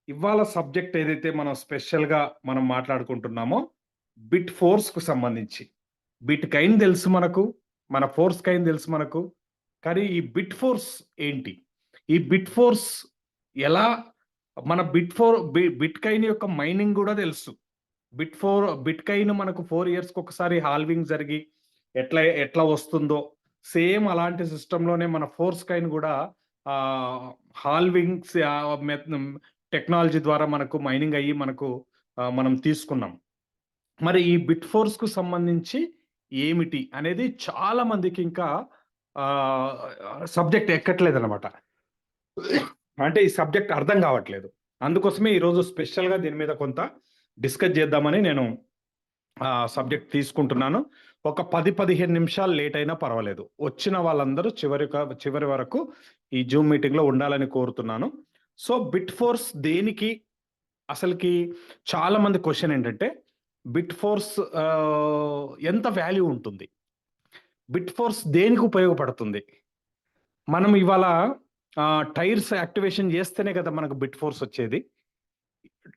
ఇవాళ సబ్జెక్ట్ ఏదైతే మనం స్పెషల్గా మనం మాట్లాడుకుంటున్నామో బిట్ ఫోర్స్కు సంబంధించి. బిట్ కైన్ తెలుసు మనకు, మన ఫోర్స్ కైన్ తెలుసు మనకు, కానీ ఈ బిట్ ఫోర్స్ ఏంటి, ఈ బిట్ ఫోర్స్ ఎలా, మన బిట్ కైన్ యొక్క మైనింగ్ కూడా తెలుసు. బిట్ కైన్ మనకు 4 yearsకి ఒకసారి హాల్వింగ్ జరిగి ఎట్లా వస్తుందో, సేమ్ అలాంటి సిస్టంలోనే మన ఫోర్స్ కైన్ కూడా హాల్వింగ్స్ టెక్నాలజీ ద్వారా మనకు మైనింగ్ అయ్యి మనకు మనం తీసుకున్నాం. మరి ఈ బిట్ ఫోర్స్కు సంబంధించి ఏమిటి అనేది చాలా మందికి ఇంకా సబ్జెక్ట్ ఎక్కట్లేదు అనమాట. అంటే ఈ సబ్జెక్ట్ అర్థం కావట్లేదు. అందుకోసమే ఈరోజు స్పెషల్గా దీని మీద కొంత డిస్కస్ చేద్దామని నేను సబ్జెక్ట్ తీసుకుంటున్నాను. ఒక 10-15 నిమిషాలు లేట్ అయినా పర్వాలేదు. వచ్చిన వాళ్ళందరూ చివరి వరకు ఈ జూమ్ మీటింగ్లో ఉండాలని కోరుతున్నాను. సో బిట్ ఫోర్స్ దేనికి, అసలుకి చాలా మంది క్వశ్చన్ ఏంటంటే, బిట్ ఫోర్స్ ఎంత వాల్యూ ఉంటుంది, బిట్ ఫోర్స్ దేనికి ఉపయోగపడుతుంది. మనం ఇవాళ టైర్స్ యాక్టివేషన్ చేస్తేనే కదా మనకు బిట్ ఫోర్స్ వచ్చేది.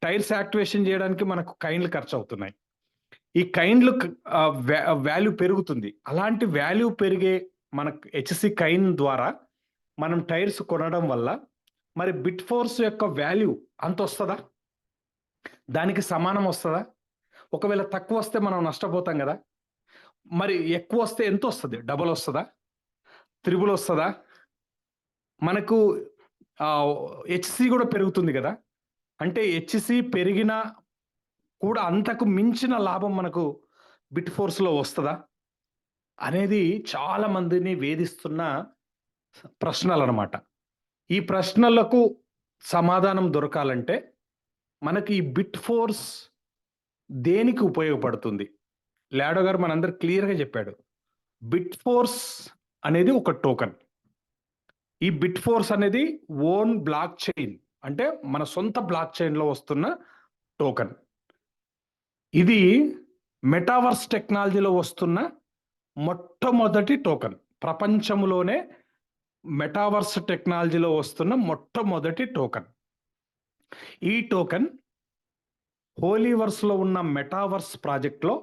టైర్స్ యాక్టివేషన్ చేయడానికి మనకు కైన్లు ఖర్చు అవుతున్నాయి. ఈ కైన్లు వాల్యూ పెరుగుతుంది. అలాంటి వాల్యూ పెరిగే మనకు హెచ్సి కైన్ ద్వారా మనం టైర్స్ కొనడం వల్ల మరి బిట్ ఫోర్స్ యొక్క వాల్యూ అంత వస్తుందా? దానికి సమానం వస్తుందా? ఒకవేళ తక్కువ వస్తే మనం నష్టపోతాం కదా. మరి ఎక్కువ వస్తే ఎంత వస్తుంది? డబుల్ వస్తుందా? త్రిబుల్ వస్తుందా? మనకు హెచ్సి కూడా పెరుగుతుంది కదా. అంటే హెచ్సి పెరిగినా కూడా అంతకు మించిన లాభం మనకు బిట్ ఫోర్స్లో వస్తుందా అనేది చాలా మందిని వేధిస్తున్న ప్రశ్నలు అన్నమాట. ఈ ప్రశ్నలకు సమాధానం దొరకాలంటే మనకి ఈ బిట్ ఫోర్స్ దేనికి ఉపయోగపడుతుంది? లాడో గారు మనందరు క్లియర్గా చెప్పాడు. బిట్ ఫోర్స్ అనేది ఒక టోకన్. ఈ బిట్ ఫోర్స్ అనేది ఓన్ బ్లాక్ చైన్, అంటే మన సొంత బ్లాక్ చైన్లో వస్తున్న టోకన్. ఇది మెటావర్స్ టెక్నాలజీలో వస్తున్న మొట్టమొదటి టోకన్. ప్రపంచంలోనే మెటావర్స్ టెక్నాలజీలో వస్తున్న మొట్టమొదటి టోకన్. ఈ టోకన్ హోలీవర్స్లో ఉన్న మెటావర్స్ ప్రాజెక్ట్లో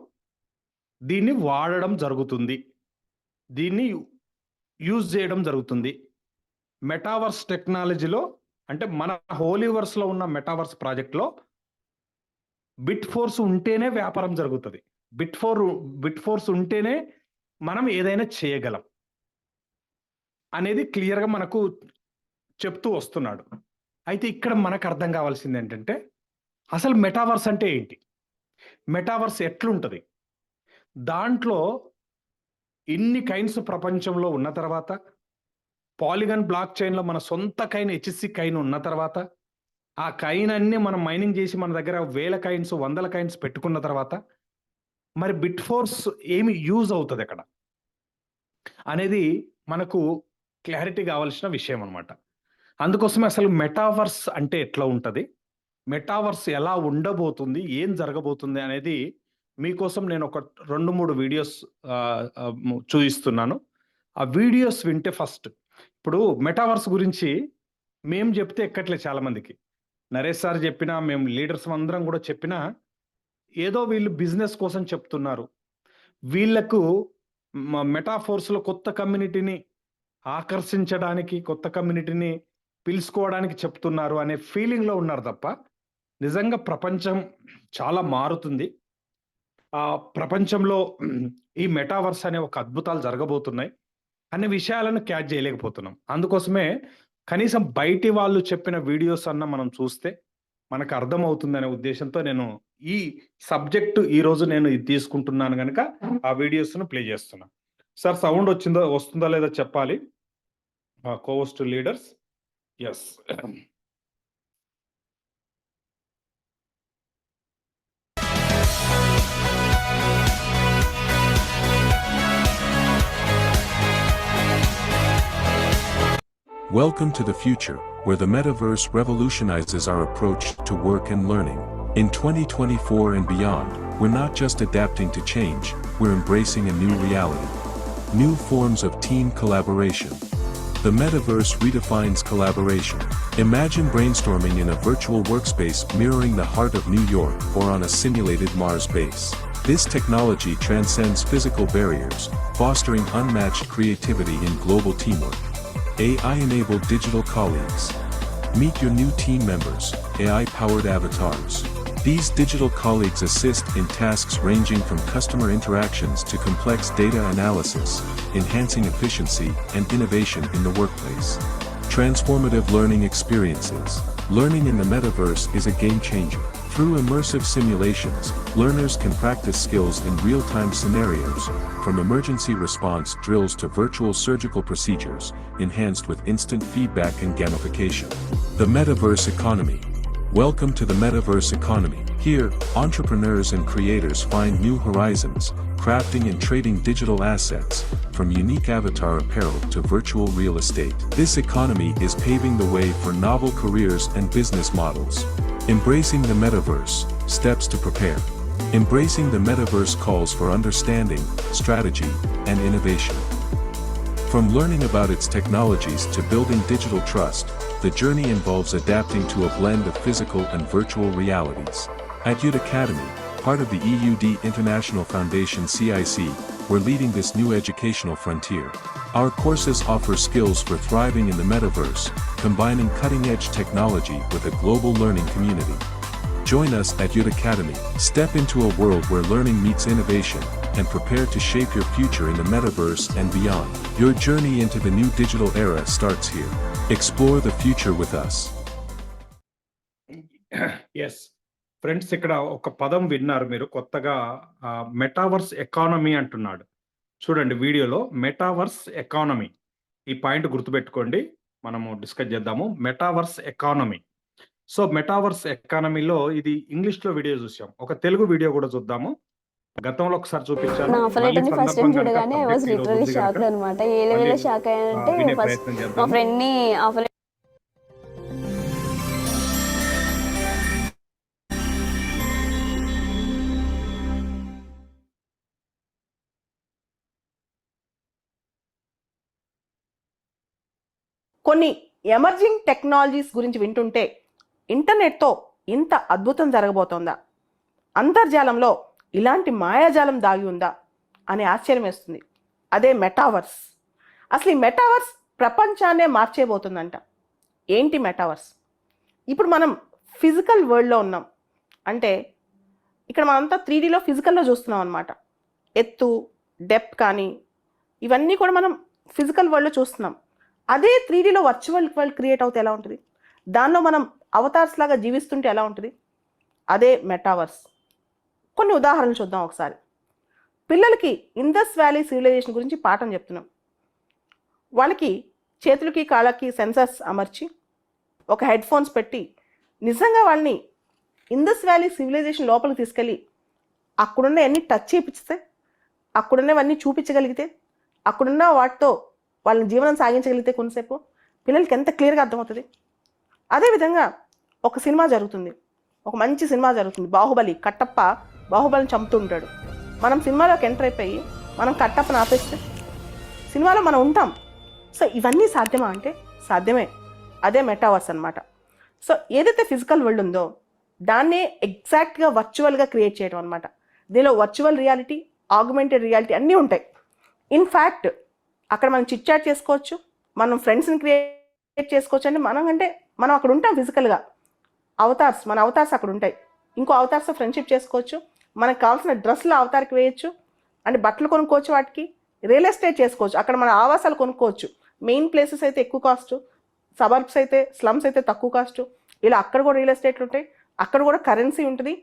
దీన్ని వాడడం జరుగుతుంది, దీన్ని యూజ్ చేయడం జరుగుతుంది. మెటావర్స్ టెక్నాలజీలో అంటే మన హోలీవర్స్లో ఉన్న మెటావర్స్ ప్రాజెక్ట్లో బిట్ ఫోర్స్ ఉంటేనే వ్యాపారం జరుగుతుంది. బిట్ ఫోర్స్ ఉంటేనే మనం ఏదైనా చేయగలం అనేది క్లియర్గా మనకు చెప్తూ వస్తున్నాడు. అయితే ఇక్కడ మనకు అర్థం కావాల్సింది ఏంటంటే అసలు మెటావర్స్ అంటే ఏంటి, మెటావర్స్ ఎట్లుంటుంది, దాంట్లో ఇన్ని కైన్స్ ప్రపంచంలో ఉన్న తర్వాత, పాలిగన్ బ్లాక్ చైన్లో మన సొంత కైన్ హెచ్సి కైన్ ఉన్న తర్వాత, ఆ కైన్ అన్ని మనం మైనింగ్ చేసి మన దగ్గర 1000 కైన్స్ 100 కైన్స్ పెట్టుకున్న తర్వాత మరి బిట్ ఫోర్స్ ఏమి యూజ్ అవుతుంది అక్కడ అనేది మనకు క్లారిటీ కావాల్సిన విషయం అనమాట. అందుకోసమే అసలు మెటావర్స్ అంటే ఎట్లా ఉంటుంది, మెటావర్స్ ఎలా ఉండబోతుంది, ఏం జరగబోతుంది అనేది మీకోసం నేను ఒక 2-3 వీడియోస్ చూపిస్తున్నాను. ఆ వీడియోస్ వింటే ఫస్ట్, ఇప్పుడు మెటావర్స్ గురించి మేము చెప్తే ఎక్కట్లే చాలామందికి. నరేష్ సార్ చెప్పినా, మేము లీడర్స్ అందరం కూడా చెప్పినా ఏదో వీళ్ళు బిజినెస్ కోసం చెప్తున్నారు, వీళ్ళకు మెటాఫోర్స్లో కొత్త కమ్యూనిటీని ఆకర్షించడానికి, కొత్త కమ్యూనిటీని పిలుచుకోవడానికి చెప్తున్నారు అనే ఫీలింగ్లో ఉన్నారు తప్ప నిజంగా ప్రపంచం చాలా మారుతుంది. ఆ ప్రపంచంలో ఈ మెటావర్స్ అనే ఒక అద్భుతాలు జరగబోతున్నాయి అనే విషయాలను క్యాచ్ చేయలేకపోతున్నాం. అందుకోసమే కనీసం బయటి వాళ్ళు చెప్పిన వీడియోస్ అన్న మనం చూస్తే మనకు అర్థమవుతుందనే ఉద్దేశంతో నేను ఈ సబ్జెక్టు ఈరోజు నేను ఇది తీసుకుంటున్నాను కనుక ఆ వీడియోస్ను ప్లే చేస్తున్నాను. సార్ సౌండ్ వస్తుందా లేదా చెప్పాలి. Cohost leaders, yes. Welcome to the future, where the metaverse revolutionizes our approach to work and learning. In 2024 and beyond, we're not just adapting to change, we're embracing a new reality. New forms of team collaboration. The metaverse redefines collaboration. Imagine brainstorming in a virtual workspace mirroring the heart of New York or on a simulated Mars base. This technology transcends physical barriers, fostering unmatched creativity in global teamwork. AI-enabled digital colleagues. Meet your new team members, AI-powered avatars. These digital colleagues assist in tasks ranging from customer interactions to complex data analysis, enhancing efficiency and innovation in the workplace. Transformative learning experiences. Learning in the metaverse is a game changer. Through immersive simulations, learners can practice skills in real-time scenarios, from emergency response drills to virtual surgical procedures, enhanced with instant feedback and gamification. The metaverse economy. Welcome to the metaverse economy. Here, entrepreneurs and creators find new horizons, crafting and trading digital assets, from unique avatar apparel to virtual real estate. This economy is paving the way for novel careers and business models. Embracing the metaverse, steps to prepare. Embracing the metaverse calls for understanding, strategy, and innovation. From learning about its technologies to building digital trust, the journey involves adapting to a blend of physical and virtual realities. At UD Academy, part of the EUD International Foundation CIC, we're leading this new educational frontier. Our courses offer skills for thriving in the metaverse, combining cutting-edge technology with a global learning community. Join us at Youth Academy. Step into a world where learning meets innovation, and prepare to shape your future in the metaverse and beyond. Your journey into the new digital era starts here. Explore the future with us. Yes friends, ఇక్కడ ఒక పదం విన్నారు మీరు కొత్తగా, metaverse economy అంటున్నాడు. చూడండి వీడియోలో, metaverse economy. ఈ పాయింట్ గుర్తుపెట్టుకోండి, మనము డిస్కస్ చేద్దాము. Metaverse economy. సో మెటావర్స్ ఎకానమీలో ఇది ఇంగ్లీష్లో వీడియో చూసాం, ఒక తెలుగు వీడియో కూడా చూద్దాము. గతంలో ఒకసారి చూపించాను. నా ఆఫర్ లెటర్ ని ఫస్ట్ టైం చూడగానే ఐ వాస్ లిటరల్లీ షాక్డ్ అన్నమాట. ఏ లెవెల్ లో షాక్ అయ్యానంటే ఫస్ట్ మా ఫ్రెండ్ ని ఆఫర్ కొన్ని ఎమర్జింగ్ టెక్నాలజీస్ గురించి వింటుంటే ఇంటర్నెట్తో ఇంత అద్భుతం జరగబోతోందా, అంతర్జాలంలో ఇలాంటి మాయాజాలం దాగి ఉందా అని ఆశ్చర్యం వేస్తుంది. అదే మెటావర్స్. అసలు ఈ మెటావర్స్ ప్రపంచాన్నే మార్చేయబోతుందంట. ఏంటి మెటావర్స్? ఇప్పుడు మనం ఫిజికల్ వరల్డ్లో ఉన్నాం, అంటే ఇక్కడ మనంతా 3Dలో ఫిజికల్లో చూస్తున్నాం అనమాట. ఎత్తు, డెప్త్ కానీ ఇవన్నీ కూడా మనం ఫిజికల్ వరల్డ్లో చూస్తున్నాం. అదే 3Dలో వర్చువల్ వరల్డ్ క్రియేట్ అవుతే ఎలా ఉంటుంది, దానిలో మనం అవతార్స్ లాగా జీవిస్తుంటే ఎలా ఉంటుంది, అదే మెటావర్స్. కొన్ని ఉదాహరణలు చూద్దాం ఒకసారి. పిల్లలకి ఇండస్ వ్యాలీ సివిలైజేషన్ గురించి పాఠం చెప్తున్నాం. వాళ్ళకి చేతులకి కాళ్ళకి సెన్సర్స్ అమర్చి ఒక హెడ్ ఫోన్స్ పెట్టి నిజంగా వాళ్ళని ఇండస్ వ్యాలీ సివిలైజేషన్ లోపలికి తీసుకెళ్ళి అక్కడున్న అన్ని టచ్ చేయించితే, అక్కడున్నవన్నీ చూపించగలిగితే, అక్కడున్న వాటితో వాళ్ళని జీవనం సాగించగలిగితే కొంతసేపు పిల్లలకి ఎంత క్లియర్గా అర్థమవుతుంది. అదేవిధంగా ఒక సినిమా జరుగుతుంది, ఒక మంచి సినిమా జరుగుతుంది, బాహుబలి. కట్టప్ప బాహుబలిని చంపుతూ ఉంటాడు. మనం సినిమాలోకి ఎంటర్ అయిపోయి మనం కట్టప్పని ఆపేస్తే సినిమాలో మనం ఉంటాం. సో ఇవన్నీ సాధ్యమా అంటే సాధ్యమే. అదే మెటావర్స్ అనమాట. సో ఏదైతే ఫిజికల్ వరల్డ్ ఉందో దాన్నే ఎగ్జాక్ట్గా వర్చువల్గా క్రియేట్ చేయడం అనమాట. దీనిలో వర్చువల్ రియాలిటీ, ఆగ్మెంటెడ్ రియాలిటీ అన్నీ ఉంటాయి. ఇన్ఫ్యాక్ట్ అక్కడ మనం చిట్ చాట్ చేసుకోవచ్చు, మనం ఫ్రెండ్స్ని క్రియేట్ చేసుకోవచ్చు. అంటే మనం అక్కడ ఉంటాం ఫిజికల్గా. అవతార్స్, మన అవతార్స్ అక్కడ ఉంటాయి. ఇంకో అవతార్స్తో ఫ్రెండ్షిప్ చేసుకోవచ్చు, మనకు కావాల్సిన డ్రెస్సులు అవతారికి వేయచ్చు, అంటే బట్టలు కొనుక్కోవచ్చు, వాటికి రియల్ ఎస్టేట్ చేసుకోవచ్చు, అక్కడ మన ఆవాసాలు కొనుక్కోవచ్చు. మెయిన్ ప్లేసెస్ అయితే ఎక్కువ కాస్ట్, సబర్బ్స్ అయితే, స్లమ్స్ అయితే తక్కువ కాస్ట్. ఇలా అక్కడ కూడా రియల్ ఎస్టేట్లు ఉంటాయి, అక్కడ కూడా కరెన్సీ ఉంటుంది.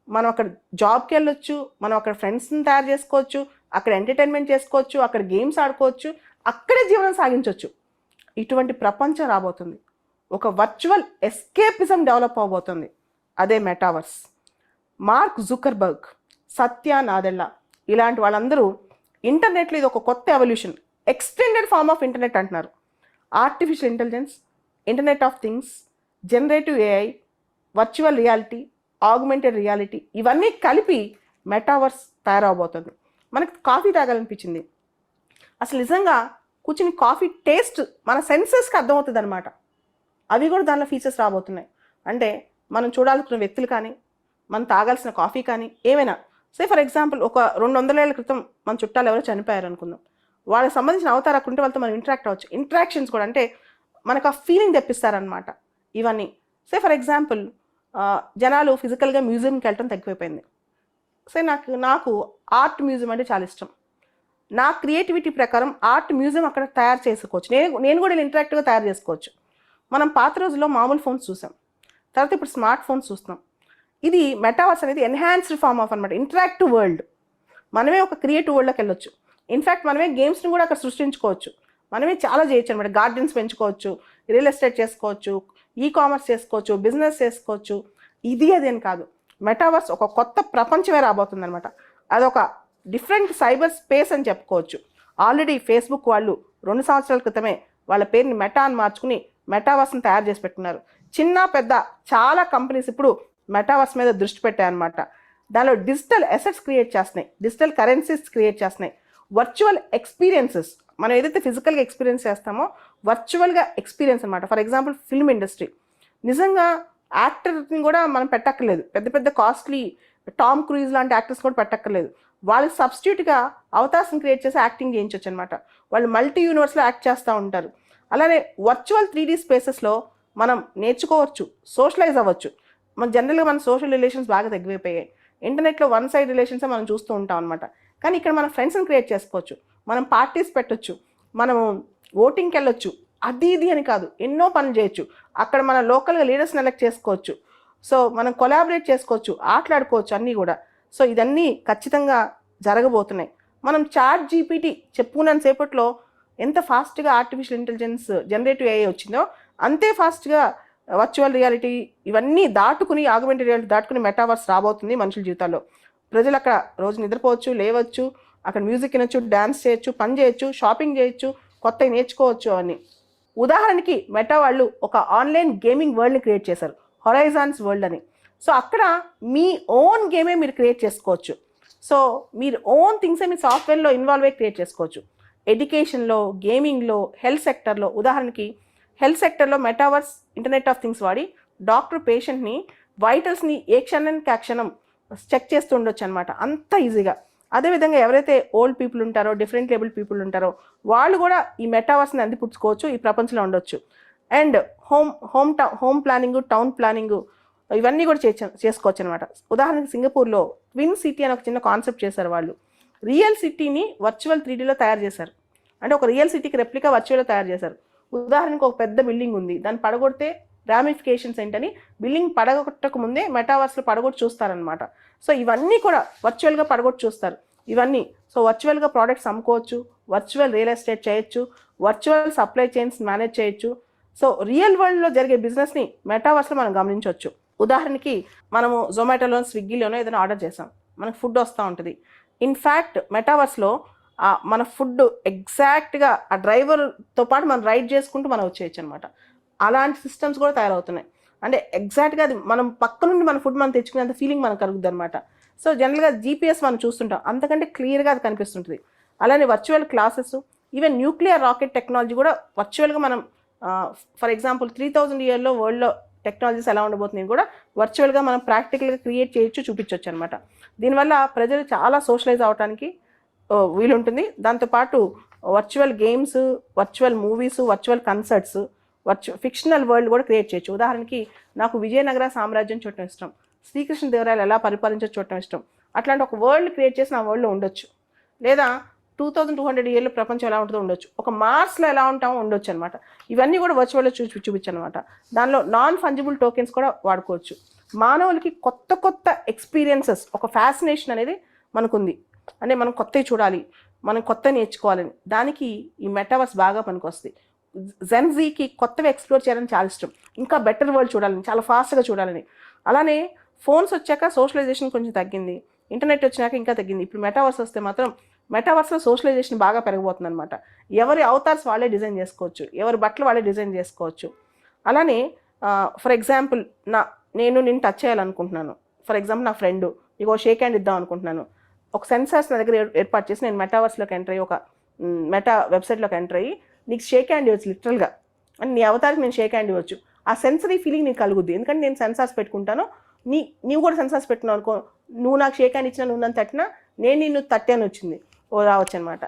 మనం అక్కడ జాబ్కి వెళ్ళొచ్చు, మనం అక్కడ ఫ్రెండ్స్ని తయారు చేసుకోవచ్చు, అక్కడ ఎంటర్టైన్మెంట్ చేసుకోవచ్చు, అక్కడ గేమ్స్ ఆడుకోవచ్చు, అక్కడే జీవనం సాగించవచ్చు. ఇటువంటి ప్రపంచం రాబోతుంది. ఒక వర్చువల్ ఎస్కేపిజం డెవలప్ అవబోతుంది. అదే metaverse. Mark Zuckerberg, Satya Nadella ఇలాంటి వాళ్ళందరూ ఇంటర్నెట్లో ఇది ఒక కొత్త evolution, extended form of internet అంటున్నారు. Artificial intelligence, internet of things, generative AI, virtual reality, augmented reality ఇవన్నీ కలిపి మెటావర్స్ తయారవబోతుంది. మనకి కాఫీ తాగాలనిపించింది, అసలు నిజంగా కూర్చుని కాఫీ టేస్ట్ మన సెన్సెస్కి అర్థమవుతుంది అనమాట. అవి కూడా దానిలో ఫీచర్స్ రాబోతున్నాయి. అంటే మనం చూడాలనుకున్న వ్యక్తులు కానీ, మనం తాగాల్సిన కాఫీ కానీ ఏమైనా, సే ఫర్ ఎగ్జాంపుల్ ఒక 200 ఏళ్ల క్రితం మన చుట్టాలు ఎవరో చనిపోయారు అనుకుందాం, వాళ్ళకి సంబంధించిన అవతారం అక్కడ వాళ్ళతో మనం ఇంటరాక్ట్ అవ్వచ్చు. ఇంటరాక్షన్స్ కూడా అంటే మనకు ఆ ఫీలింగ్ తెప్పిస్తారనమాట ఇవన్నీ. సే ఫర్ ఎగ్జాంపుల్ జనాలు ఫిజికల్గా మ్యూజియంకి వెళ్ళటం తగ్గిపోయింది. సే నాకు ఆర్ట్ మ్యూజియం అంటే చాలా ఇష్టం. నా క్రియేటివిటీ ప్రకారం ఆర్ట్ మ్యూజియం అక్కడ తయారు చేసుకోవచ్చు. నేను కూడా ఇంటరాక్టివ్గా తయారు చేసుకోవచ్చు. మనం పాత రోజుల్లో మామూలు ఫోన్స్ చూసాం, తర్వాత ఇప్పుడు స్మార్ట్ ఫోన్స్ చూస్తున్నాం. ఇది మెటావర్స్ అనేది ఎన్హాన్స్డ్ ఫార్మ్ ఆఫ్ అనమాట, ఇంటరాక్టివ్ వరల్డ్. మనమే ఒక క్రియేటివ్ వరల్డ్లోకి వెళ్ళొచ్చు. ఇన్ఫ్యాక్ట్ మనమే గేమ్స్ని కూడా అక్కడ సృష్టించుకోవచ్చు, మనమే చాలా చేయొచ్చు అనమాట. గార్డెన్స్ పెంచుకోవచ్చు, రియల్ ఎస్టేట్ చేసుకోవచ్చు, ఈ-కామర్స్ చేసుకోవచ్చు, బిజినెస్ చేసుకోవచ్చు. ఇది అని కాదు, మెటావర్స్ ఒక కొత్త ప్రపంచమే రాబోతుంది అనమాట. అదొక డిఫరెంట్ సైబర్ స్పేస్ అని చెప్పుకోవచ్చు. ఆల్రెడీ ఫేస్బుక్ వాళ్ళు 2 సంవత్సరాల క్రితమే వాళ్ళ పేరుని మెటా అని మార్చుకుని మెటావర్స్ని తయారు చేసి పెట్టుకున్నారు. చిన్న పెద్ద చాలా కంపెనీస్ ఇప్పుడు మెటావర్స్ మీద దృష్టి పెట్టాయన్నమాట. దానిలో డిజిటల్ అసెట్స్ క్రియేట్ చేస్తున్నాయి, డిజిటల్ కరెన్సీస్ క్రియేట్ చేస్తున్నాయి, వర్చువల్ ఎక్స్పీరియన్సెస్. మనం ఏదైతే ఫిజికల్గా ఎక్స్పీరియన్స్ చేస్తామో వర్చువల్గా ఎక్స్పీరియన్స్ అనమాట. ఫర్ ఎగ్జాంపుల్ ఫిల్మ్ ఇండస్ట్రీ, నిజంగా యాక్టర్ని కూడా మనం పెట్టక్కర్లేదు, పెద్ద పెద్ద కాస్ట్లీ టామ్ క్రూజ్ లాంటి యాక్టర్స్ కూడా పెట్టక్కర్లేదు. వాళ్ళకి సబ్స్టిట్యూట్గా అవకాశం క్రియేట్ చేసి యాక్టింగ్ చేయించవచ్చు అనమాట. వాళ్ళు మల్టీ యూనివర్స్లో యాక్ట్ చేస్తూ ఉంటారు. అలానే వర్చువల్ 3D స్పేసెస్లో మనం నేర్చుకోవచ్చు, సోషలైజ్ అవ్వచ్చు. జనరల్గా మన సోషల్ రిలేషన్స్ బాగా తగ్గిపోయాయి. ఇంటర్నెట్లో వన్ సైడ్ రిలేషన్స్ మనం చూస్తూ ఉంటాం అనమాట. కానీ ఇక్కడ మన ఫ్రెండ్స్ని క్రియేట్ చేసుకోవచ్చు, మనం పార్టీస్ పెట్టొచ్చు, మనము ఓటింగ్కి వెళ్ళొచ్చు, అది ఇది అని కాదు, ఎన్నో పనులు చేయొచ్చు. అక్కడ మన లోకల్గా లీడర్స్ని ఎలెక్ట్ చేసుకోవచ్చు, సో మనం కొలాబరేట్ చేసుకోవచ్చు, ఆటలాడుకోవచ్చు అన్నీ కూడా. సో ఇదన్నీ ఖచ్చితంగా జరగబోతున్నాయి. మనం చాట్ జీపీటీ చెప్పుకున్నంత సేపట్లో ఎంత ఫాస్ట్గా ఆర్టిఫిషియల్ ఇంటెలిజెన్స్ జనరేటివ్ AI వచ్చిందో అంతే ఫాస్ట్గా వర్చువల్ రియాలిటీ ఇవన్నీ దాటుకుని, ఆగ్మెంటెడ్ రియాలిటీ దాటుకుని మెటావర్స్ రాబోతుంది మనుషుల జీవితాల్లో. ప్రజలు అక్కడ రోజు నిద్రపోవచ్చు, లేవచ్చు, అక్కడ మ్యూజిక్ వినొచ్చు, డ్యాన్స్ చేయొచ్చు, పని చేయొచ్చు, షాపింగ్ చేయొచ్చు, కొత్తవి నేర్చుకోవచ్చు అని. ఉదాహరణకి మెటా వాళ్ళు ఒక ఆన్లైన్ గేమింగ్ వరల్డ్ని క్రియేట్ చేశారు, హొరైజాన్స్ వరల్డ్ అని. సో అక్కడ మీ ఓన్ గేమే మీరు క్రియేట్ చేసుకోవచ్చు. సో మీరు ఓన్ థింగ్సే మీ సాఫ్ట్వేర్లో ఇన్వాల్వ్ అయ్యి క్రియేట్ చేసుకోవచ్చు. ఎడ్యుకేషన్లో, గేమింగ్లో, హెల్త్ సెక్టర్లో, ఉదాహరణకి హెల్త్ సెక్టర్లో మెటావర్స్ ఇంటర్నెట్ ఆఫ్ థింగ్స్ వాడి డాక్టర్ పేషెంట్ని వైటల్స్ని ఏ క్షణానికి ఆ క్షణం చెక్ చేస్తూ ఉండొచ్చు అనమాట, అంత ఈజీగా. అదేవిధంగా ఎవరైతే ఓల్డ్ పీపుల్ ఉంటారో, డిఫరెంట్ లేబుల్ పీపుల్ ఉంటారో వాళ్ళు కూడా ఈ మెటావర్స్ని అందిపుచ్చుకోవచ్చు, ఈ ప్రపంచంలో ఉండొచ్చు. And home planning, town planning ఇవన్నీ కూడా చేసుకోవచ్చు అనమాట. ఉదాహరణకి సింగపూర్లో ట్విన్ సిటీ అని ఒక చిన్న కాన్సెప్ట్ చేశారు వాళ్ళు. రియల్ సిటీని వర్చువల్ 3Dలో తయారు చేశారు. అంటే ఒక రియల్ సిటీకి రెప్లికా వర్చువల్లో తయారు చేశారు. ఉదాహరణకు ఒక పెద్ద బిల్డింగ్ ఉంది, దాన్ని పడగొడితే రామిఫికేషన్స్ ఏంటని బిల్డింగ్ పడగొట్టక ముందే మెటావర్స్లో పడగొట్టి చూస్తారనమాట. సో ఇవన్నీ కూడా వర్చువల్గా పడగొట్టి చూస్తారు ఇవన్నీ. సో వర్చువల్గా ప్రోడక్ట్స్ అమ్ముకోవచ్చు, వర్చువల్ రియల్ ఎస్టేట్ చేయొచ్చు, వర్చువల్ సప్లై చైన్స్ మేనేజ్ చేయొచ్చు. సో రియల్ వరల్డ్లో జరిగే బిజినెస్ని మెటావర్స్లో మనం గమనించవచ్చు. ఉదాహరణకి మనము జొమాటోలో, స్విగ్గీలోనో ఏదైనా ఆర్డర్ చేసాం, మనకు ఫుడ్ వస్తూ ఉంటుంది. ఇన్ఫ్యాక్ట్ మెటావర్స్లో మన ఫుడ్ ఎగ్జాక్ట్గా ఆ డ్రైవర్తో పాటు మనం రైడ్ చేసుకుంటూ మనం వచ్చేయచ్చు అనమాట. అలాంటి సిస్టమ్స్ కూడా తయారవుతున్నాయి. అంటే ఎగ్జాక్ట్గా అది మనం పక్క నుండి మన ఫుడ్ మనం తెచ్చుకునేంత ఫీలింగ్ మనకు కలుగుద్ది అనమాట. సో జనరల్గా GPS మనం చూస్తుంటాం, అంతకంటే క్లియర్గా అది కనిపిస్తుంటుంది. అలానే virtual classes, even nuclear rocket technology కూడా వర్చువల్గా మనం ఫర్ ఎగ్జాంపుల్ 3000 ఇయర్లో వరల్డ్లో టెక్నాలజీస్ ఎలా ఉండబోతున్నాయి కూడా వర్చువల్గా మనం ప్రాక్టికల్గా క్రియేట్ చేయొచ్చు, చూపించవచ్చు అనమాట. దీనివల్ల ప్రజలు చాలా సోషలైజ్ అవడానికి వీలుంటుంది. దాంతోపాటు virtual games, virtual movies, virtual concerts, fictional world కూడా క్రియేట్ చేయొచ్చు. ఉదాహరణకి నాకు విజయనగర సామ్రాజ్యం చూడటం ఇష్టం, శ్రీకృష్ణదేవరాయలు ఎలా పరిపాలించో చూడటం ఇష్టం. అట్లాంటి ఒక వరల్డ్ క్రియేట్ చేసి నా వరల్డ్లో ఉండొచ్చు. లేదా 2200 ఇయర్లో ప్రపంచం ఎలా ఉంటుందో ఉండొచ్చు, ఒక మార్స్లో ఎలా ఉంటామో ఉండొచ్చు అనమాట. ఇవన్నీ కూడా వర్చువల్లో చూపించు అనమాట. దానిలో నాన్ ఫంజిబుల్ టోకెన్స్ కూడా వాడుకోవచ్చు. మానవులకి కొత్త కొత్త ఎక్స్పీరియన్సెస్, ఒక ఫ్యాసినేషన్ అనేది మనకుంది. అంటే మనం కొత్తవి చూడాలి, మనం కొత్త నేర్చుకోవాలని, దానికి ఈ మెటావర్స్ బాగా పనికొస్తుంది. జెన్జీకి కొత్తవి ఎక్స్ప్లోర్ చేయాలని చాలా ఇష్టం, ఇంకా బెటర్ వరల్డ్ చూడాలని, చాలా ఫాస్ట్గా చూడాలని. అలానే ఫోన్స్ వచ్చాక సోషలైజేషన్ కొంచెం తగ్గింది, ఇంటర్నెట్ వచ్చినాక ఇంకా తగ్గింది. ఇప్పుడు మెటావర్స్ వస్తే మాత్రం మెటావర్స్లో సోషలైజేషన్ బాగా పెరిగిపోతుంది అనమాట. ఎవరి అవతార్స్ వాళ్ళే డిజైన్ చేసుకోవచ్చు, ఎవరి బట్టలు వాళ్ళే డిజైన్ చేసుకోవచ్చు. అలానే ఫర్ ఎగ్జాంపుల్ నేను నిన్ను టచ్ చేయాలనుకుంటున్నాను, ఫర్ ఎగ్జాంపుల్ నా ఫ్రెండ్ నీకు షేక్ హ్యాండ్ ఇద్దాం అనుకుంటున్నాను. ఒక సెన్సార్స్ నా దగ్గర ఏర్పాటు చేసి నేను మెటావర్స్లోకి ఎంటర్ అయ్యి, ఒక మెటా వెబ్సైట్లోకి ఎంటర్ అయ్యి నీకు షేక్ హ్యాండ్ ఇవ్వచ్చు లిటరల్గా. అండ్ నీ అవతారికి నేను షేక్ హ్యాండ్ ఇవ్వచ్చు. ఆ సెన్సరీ ఫీలింగ్ నీకు కలుగుద్ది, ఎందుకంటే నేను సెన్సార్స్ పెట్టుకుంటాను, నీవు కూడా సెన్సార్స్ పెట్టుకున్నావు అనుకో, నువ్వు నాకు షేక్ హ్యాండ్ ఇచ్చినా, నువ్వు నన్ను తట్టినా, నేను నిన్ను తట్టాను వచ్చింది రావచ్చు అనమాట.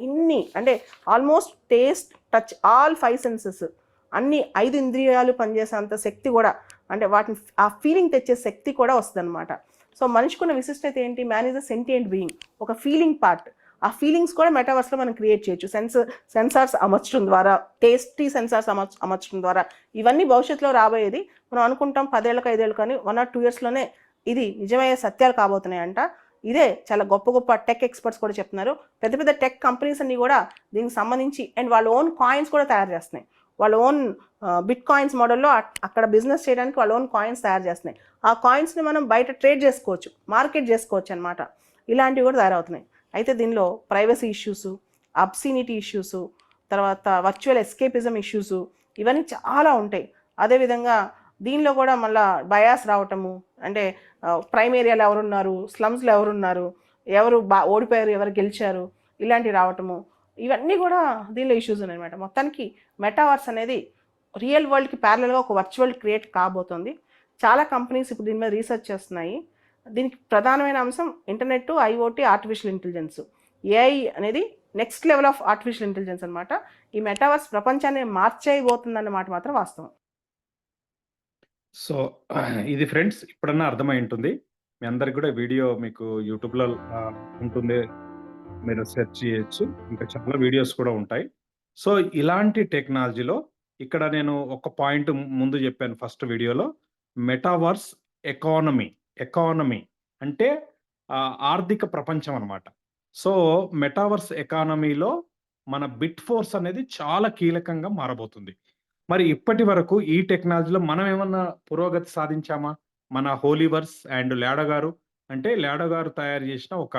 ఇన్ని అంటే almost taste, touch, all 5 senses, అన్ని 5 ఇంద్రియాలు పనిచేసేంత శక్తి కూడా, అంటే వాటిని ఆ ఫీలింగ్ తెచ్చే శక్తి కూడా వస్తుంది అనమాట. సో మనిషికున్న విశిష్టత ఏంటి? Man is a sentient being, ఒక ఫీలింగ్ పార్ట్. ఆ ఫీలింగ్స్ కూడా మెటావర్స్లో మనం క్రియేట్ చేయొచ్చు. సెన్సార్స్ అమర్చడం ద్వారా, టేస్టీ సెన్సార్స్ అమర్చడం ద్వారా. ఇవన్నీ భవిష్యత్తులో రాబోయేది. మనం అనుకుంటాం 10 ఏళ్ళకు 5 ఏళ్ళు, కానీ 1 or 2 ఇయర్స్లోనే ఇది నిజమయ్యే సత్యాలు కాబోతున్నాయంట. ఇదే చాలా గొప్ప గొప్ప టెక్ ఎక్స్పర్ట్స్ కూడా చెప్తున్నారు. పెద్ద పెద్ద టెక్ కంపెనీస్ అన్నీ కూడా దీనికి సంబంధించి అండ్ వాళ్ళ ఓన్ కాయిన్స్ కూడా తయారు చేస్తున్నాయి. వాళ్ళ ఓన్ బిట్ కాయిన్స్ మోడల్లో అక్కడ బిజినెస్ చేయడానికి వాళ్ళ ఓన్ కాయిన్స్ తయారు చేస్తున్నాయి. ఆ కాయిన్స్ని మనం బయట ట్రేడ్ చేసుకోవచ్చు, మార్కెట్ చేసుకోవచ్చు అనమాట. ఇలాంటివి కూడా తయారవుతున్నాయి. అయితే దీనిలో ప్రైవసీ ఇష్యూస్, అబ్సీనిటీ ఇష్యూస్, తర్వాత వర్చువల్ ఎస్కేపిజం ఇష్యూస్, ఇవన్నీ చాలా ఉంటాయి. అదేవిధంగా దీనిలో కూడా మళ్ళీ బయాస్ రావటము, అంటే ప్రైమ్ ఏరియాలో ఎవరున్నారు, స్లమ్స్లో ఎవరున్నారు, ఎవరు ఓడిపోయారు, ఎవరు గెలిచారు, ఇలాంటివి రావటము, ఇవన్నీ కూడా దీనిలో ఇష్యూస్ ఉన్నాయన్నమాట. మొత్తానికి మెటావర్స్ అనేది రియల్ వరల్డ్కి ప్యారలల్గా ఒక వర్చువల్ క్రియేట్ కాబోతుంది. చాలా కంపెనీస్ ఇప్పుడు దీని మీద రీసెర్చ్ చేస్తున్నాయి. దీనికి ప్రధానమైన అంశం internet, IoT, artificial intelligence. AI అనేది next level of artificial intelligence అనమాట. ఈ మెటావర్స్ ప్రపంచాన్ని మార్చేయబోతుందన్నమాట మాత్రం వాస్తవం. సో ఇది ఫ్రెండ్స్ ఇప్పుడన్నా అర్థమై ఉంటుంది. మీ అందరికి కూడా వీడియో మీకు యూట్యూబ్‌లో ఉంటుంది. మీరు సెర్చ్ చేయొచ్చు. ఇంకా చాలా వీడియోస్ కూడా ఉంటాయి. సో ఇలాంటి టెక్నాలజీలో ఇక్కడ నేను ఒక పాయింట్ ముందు చెప్పాను ఫస్ట్ వీడియోలో. Metaverse economy. ఎకానమీ అంటే ఆర్థిక ప్రపంచం అన్నమాట. సో మెటావర్స్ ఎకానమీలో మన బిట్ ఫోర్స్ అనేది చాలా కీలకంగా మారబోతుంది. మరి ఇప్పటి వరకు ఈ టెక్నాలజీలో మనం ఏమన్నా పురోగతి సాధించామా? మన హోలీవర్స్ అండ్ లాడో గారు అంటే లాడో గారు తయారు చేసిన ఒక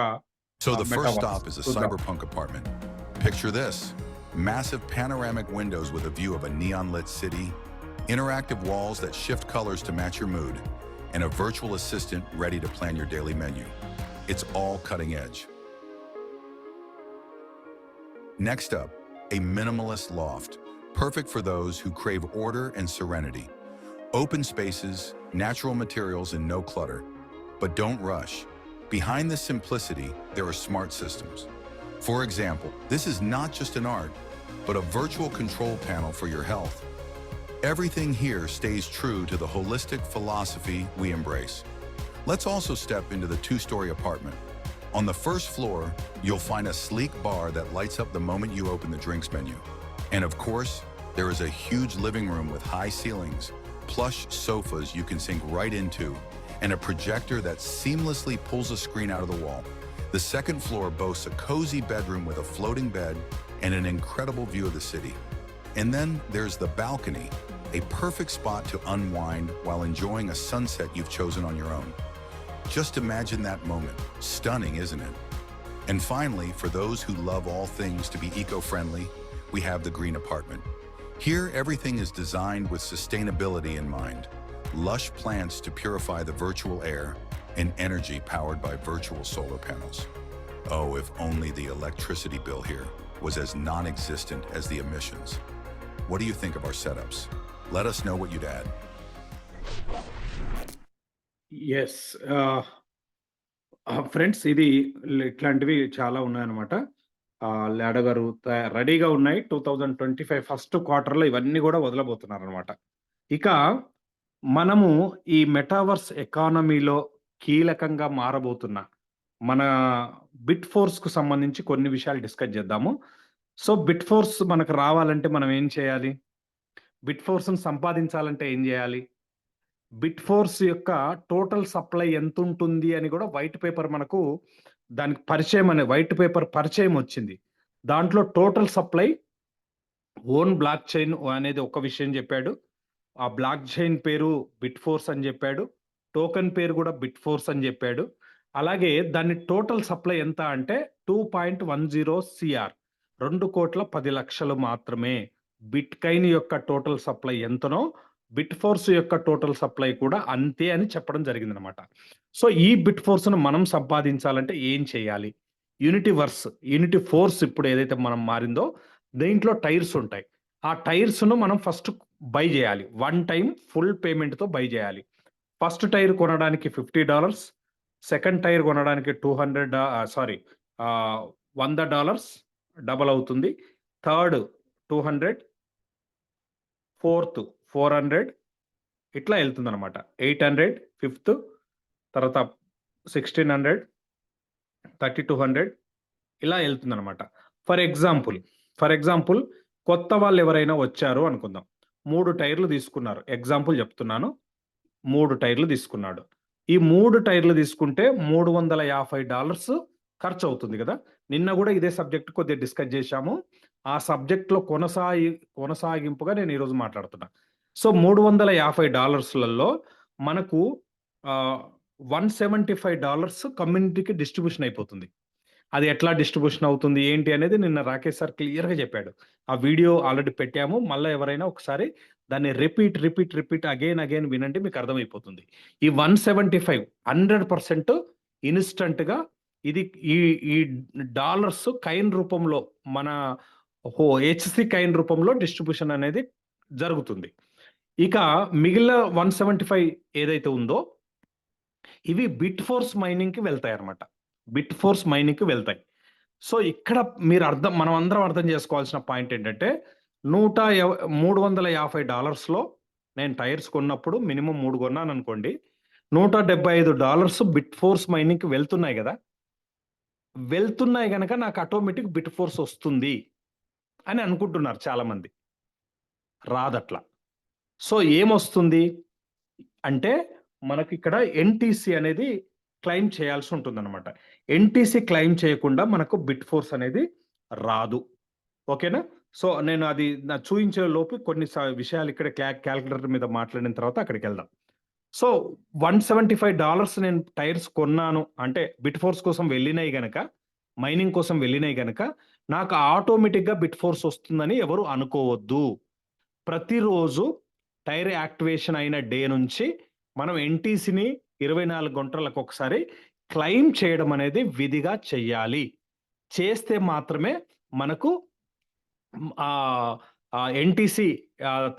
So the first metaverse stop is a చూద్దాం. cyberpunk apartment. Picture this. Massive panoramic windows with a view of a neon-lit city, interactive walls that shift colors to match your mood, and a virtual assistant ready to plan your daily menu. It's all cutting edge. Next up, a minimalist loft, perfect for those who crave order and serenity. Open spaces, natural materials, and no clutter. But don't rush. Behind this simplicity, there are smart systems. For example, this is not just an art, but a virtual control panel for your health. Everything here stays true to the holistic philosophy we embrace. Let's also step into the two-story apartment. On the first floor, you'll find a sleek bar that lights up the moment you open the drinks menu. And of course, there is a huge living room with high ceilings, plush sofas you can sink right into, and a projector that seamlessly pulls a screen out of the wall. The second floor boasts a cozy bedroom with a floating bed and an incredible view of the city. And then there's the balcony, a perfect spot to unwind while enjoying a sunset you've chosen on your own. Just imagine that moment. Stunning, isn't it? And finally, for those who love all things to be eco-friendly, we have the green apartment. Here, everything is designed with sustainability in mind. Lush plants to purify the virtual air and energy powered by virtual solar panels. Oh, if only the electricity bill here was as non-existent as the emissions. What do you think of our setups? Let us know what you'd add. Yes friends ఇది ఇట్లాంటివి చాలా ఉన్నాయన్నమాట. లాడో గారు రెడీగా ఉన్నాయి. 2025 first క్వార్టర్లో ఇవన్నీ కూడా వదలబోతున్నారు అనమాట. ఇక మనము ఈ మెటావర్స్ ఎకానమీలో కీలకంగా మారబోతున్న మన బిట్ ఫోర్స్కు సంబంధించి కొన్ని విషయాలు డిస్కస్ చేద్దాము. సో బిట్ ఫోర్స్ మనకు రావాలంటే మనం ఏం చేయాలి? బిట్ ఫోర్స్ని సంపాదించాలంటే ఏం చేయాలి? బిట్ ఫోర్స్ యొక్క టోటల్ సప్లై ఎంత ఉంటుంది అని కూడా వైట్ పేపర్ మనకు దానికి పరిచయం అనే వైట్ పేపర్ పరిచయం వచ్చింది. దాంట్లో total supply own block chain అనేది ఒక విషయం చెప్పాడు. ఆ బ్లాక్ చైన్ పేరు బిట్ ఫోర్స్ అని చెప్పాడు. టోకెన్ పేరు కూడా బిట్ ఫోర్స్ అని చెప్పాడు. అలాగే దాని టోటల్ సప్లై ఎంత అంటే 2.10 CR 2,10,00,000 మాత్రమే. బిట్ కాయిన్ యొక్క టోటల్ సప్లై ఎంతనో బిట్ ఫోర్స్ యొక్క టోటల్ సప్లై కూడా అంతే అని చెప్పడం జరిగింది అనమాట. సో ఈ బిట్ ఫోర్స్ను మనం సంపాదించాలంటే ఏం చేయాలి? యూనిటీ ఫోర్స్ ఇప్పుడు ఏదైతే మనం మారిందో దీంట్లో టైర్స్ ఉంటాయి. ఆ టైర్స్ను మనం ఫస్ట్ బై చేయాలి. వన్ టైం ఫుల్ పేమెంట్తో బై చేయాలి. ఫస్ట్ టైర్ కొనడానికి $50, సెకండ్ టైర్ కొనడానికి $100 డబల్ అవుతుంది. థర్డ్ 200, ఫోర్త్ 400 ఇట్లా వెళ్తుంది అనమాట. 800, ఫిఫ్త్ తర్వాత 1600, 3200 ఇలా వెళ్తుంది అనమాట. ఫర్ ఎగ్జాంపుల్ కొత్త వాళ్ళు ఎవరైనా వచ్చారు అనుకుందాం. 3 టైర్లు తీసుకున్నారు. ఎగ్జాంపుల్ చెప్తున్నాను. 3 టైర్లు తీసుకున్నాడు. ఈ 3 టైర్లు తీసుకుంటే $350 ఖర్చు అవుతుంది కదా. నిన్న కూడా ఇదే సబ్జెక్ట్ కొద్దిగా డిస్కస్ చేశాము. ఆ సబ్జెక్ట్లో కొనసాగింపుగా నేను ఈరోజు మాట్లాడుతున్నా. సో $350లలో మనకు $175 కమ్యూనిటీకి డిస్ట్రిబ్యూషన్ అయిపోతుంది. అది ఎట్లా డిస్ట్రిబ్యూషన్ అవుతుంది ఏంటి అనేది నిన్న రాకేష్ సార్ క్లియర్గా చెప్పాడు. ఆ వీడియో ఆల్రెడీ పెట్టాము. మళ్ళీ ఎవరైనా ఒకసారి దాన్ని రిపీట్ అగైన్ వినండి, మీకు అర్థమైపోతుంది. ఈ 175 100% ఇన్స్టంట్గా ఇది ఈ డాలర్స్ కైన్ రూపంలో మన హెచ్సి కైన్ రూపంలో డిస్ట్రిబ్యూషన్ అనేది జరుగుతుంది. ఇక మిగిలిన 175 ఏదైతే ఉందో ఇవి బిట్ ఫోర్స్ మైనింగ్కి వెళ్తాయి అన్నమాట. బిట్ ఫోర్స్ మైనింగ్కి వెళ్తాయి. సో ఇక్కడ మనం అందరం అర్థం చేసుకోవాల్సిన పాయింట్ ఏంటంటే $350లో నేను టైర్స్ కొన్నప్పుడు మినిమం 3 కొన్నాననుకోండి, $175 బిట్ ఫోర్స్ మైనింగ్‌కి వెళ్తున్నాయి గదా! వెళ్తున్నాయి గనక నాకు ఆటోమేటిక్ బిట్ ఫోర్స్ వస్తుంది అని అనుకుంటున్నారు చాలామంది. రాదట్లా. సో, ఏమొస్తుంది అంటే మనకిక్కడ ఎన్‌టీసీ అనేది క్లెయిమ్ చేయాల్సి ఉంటుందన్నమాట. ఎన్‌టీసీ క్లెయిమ్ చేయకుండా మనకు బిట్ ఫోర్స్ అనేది రాదు. ఓకేనా? సో, నేను అది చూయించే లోపు కొన్ని విషయాలు ఇక్కడ క్యాలిక్యులేటర్ మీద మాట్లాడిన తర్వాత అక్కడికెళ్దాం. సో, $175 నేను టైర్స్ కొన్నాను అంటే బిట్ ఫోర్స్ కోసం వెళ్ళినయి గనక, మైనింగ్ కోసం వెళ్ళినయి గనక, నాకు ఆటోమేటిక్‌గా బిట్ ఫోర్స్ వస్తుందని ఎవరు అనుకోవద్దు. ప్రతిరోజు టైర్ యాక్టివేషన్ అయిన డే నుంచి మనం ఎన్‌టీసీని 24 గంటలకొకసారి క్లెయిమ్ చేయడం అనేది విధిగా చెయ్యాలి. చేస్తే మాత్రమే మనకు ఎన్‌టీసీ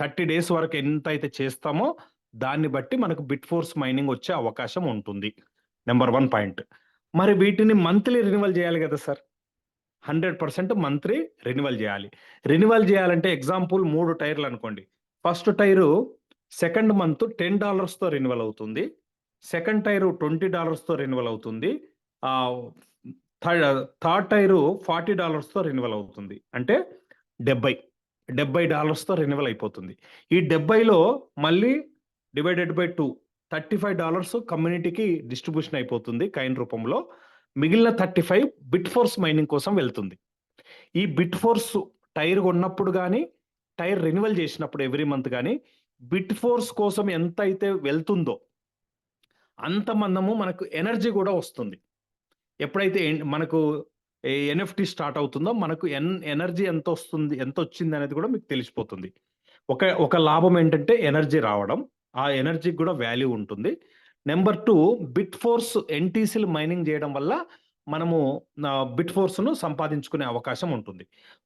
30 డేస్ వరకు ఎంతైతే చేస్తామో దాన్ని బట్టి మనకు బిట్ ఫోర్స్ మైనింగ్ వచ్చే అవకాశం ఉంటుంది. Number 1 point. మరి వీటిని మంత్లీ రెన్యువల్ చేయాలి కదా సార్! 100% మంత్లీ రెన్యువల్ చేయాలి. రెన్యువల్ చేయాలంటే ఎగ్జాంపుల్ 3 టైర్లు అనుకోండి. ఫస్ట్ టైరు సెకండ్ మంత్ $10తో రెన్యువల్ అవుతుంది. సెకండ్ టైరు $20తో రెన్యువల్ అవుతుంది. థర్డ్ టైరు $40తో రెన్యువల్ అవుతుంది. అంటే $70తో రెన్యువల్ అయిపోతుంది. ఈ 70లో మళ్ళీ డివైడెడ్ బై 2 $35 కమ్యూనిటీకి డిస్ట్రిబ్యూషన్ అయిపోతుంది కాయిన్ రూపంలో. మిగిలిన 35 బిట్ ఫోర్స్ మైనింగ్ కోసం వెళ్తుంది. ఈ బిట్ ఫోర్స్ టైర్ కొన్నప్పుడు గానీ, టైర్ రెన్యువల్ చేసినప్పుడు ఎవ్రీ మంత్ గానీ, బిట్ ఫోర్స్ కోసం ఎంతైతే వెళ్తుందో అంత మందము మనకు ఎనర్జీ కూడా వస్తుంది. ఎప్పుడైతే మనకు ఎన్ఎఫ్టీ స్టార్ట్ అవుతుందో మనకు ఎనర్జీ ఎంతొచ్చింది అనేది కూడా మీకు తెలిసిపోతుంది. ఒక లాభం ఏంటంటే ఎనర్జీ రావడం. ఆ ఎనర్జీకి కూడా వాల్యూ ఉంటుంది. నెంబర్ 2 బిట్ ఫోర్స్ ఎన్‌టీసీలు మైనింగ్ చేయడం వల్ల మనము బిట్ ఫోర్స్‌ను సంపాదించుకునే అవకాశం ఉంటుంది.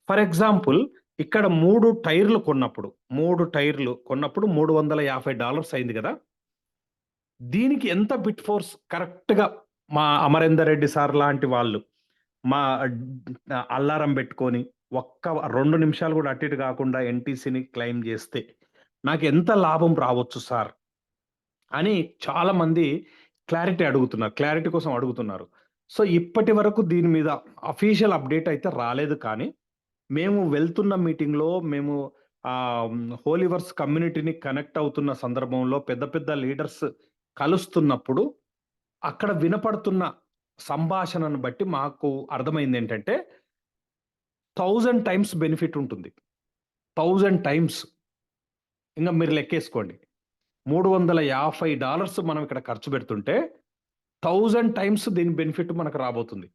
ఫర్ ఎగ్జాంపుల్ ఇక్కడ 3 టైర్లు కొన్నప్పుడు $350 అయింది కదా! దీనికి ఎంత బిట్ ఫోర్స్ కరెక్ట్‌గా మా అమరేందర్ రెడ్డి సార్ లాంటి వాళ్ళు మా అలారం పెట్టుకొని 2 నిమిషాలు కూడా అటు ఇటు కాకుండా ఎన్‌టీసీని క్లెయిమ్ చేస్తే నాకు ఎంత లాభం రావచ్చు సార్ అని చాలా మంది క్లారిటీ కోసం అడుగుతున్నారు. సో, ఇప్పటి వరకు దీని మీద అఫీషియల్ అప్డేట్ అయితే రాలేదు. కానీ మేము వెళ్తున్న మీటింగ్‌లో మేము హోలీవర్స్ కమ్యూనిటీని కనెక్ట్ అవుతున్న సందర్భంలో పెద్ద పెద్ద లీడర్స్ కలుస్తున్నప్పుడు అక్కడ వినపడుతున్న సంభాషణను బట్టి మాకు అర్థమైంది ఏంటంటే 1000 టైమ్స్ బెనిఫిట్ ఉంటుంది. 1000 టైమ్స్. ఇంక మీరు లెక్కేసుకోండి. $350 మనం ఇక్కడ ఖర్చు పెడుతుంటే 1000 టైమ్స్ దీని బెనిఫిట్ మనకు రాబోతుంది.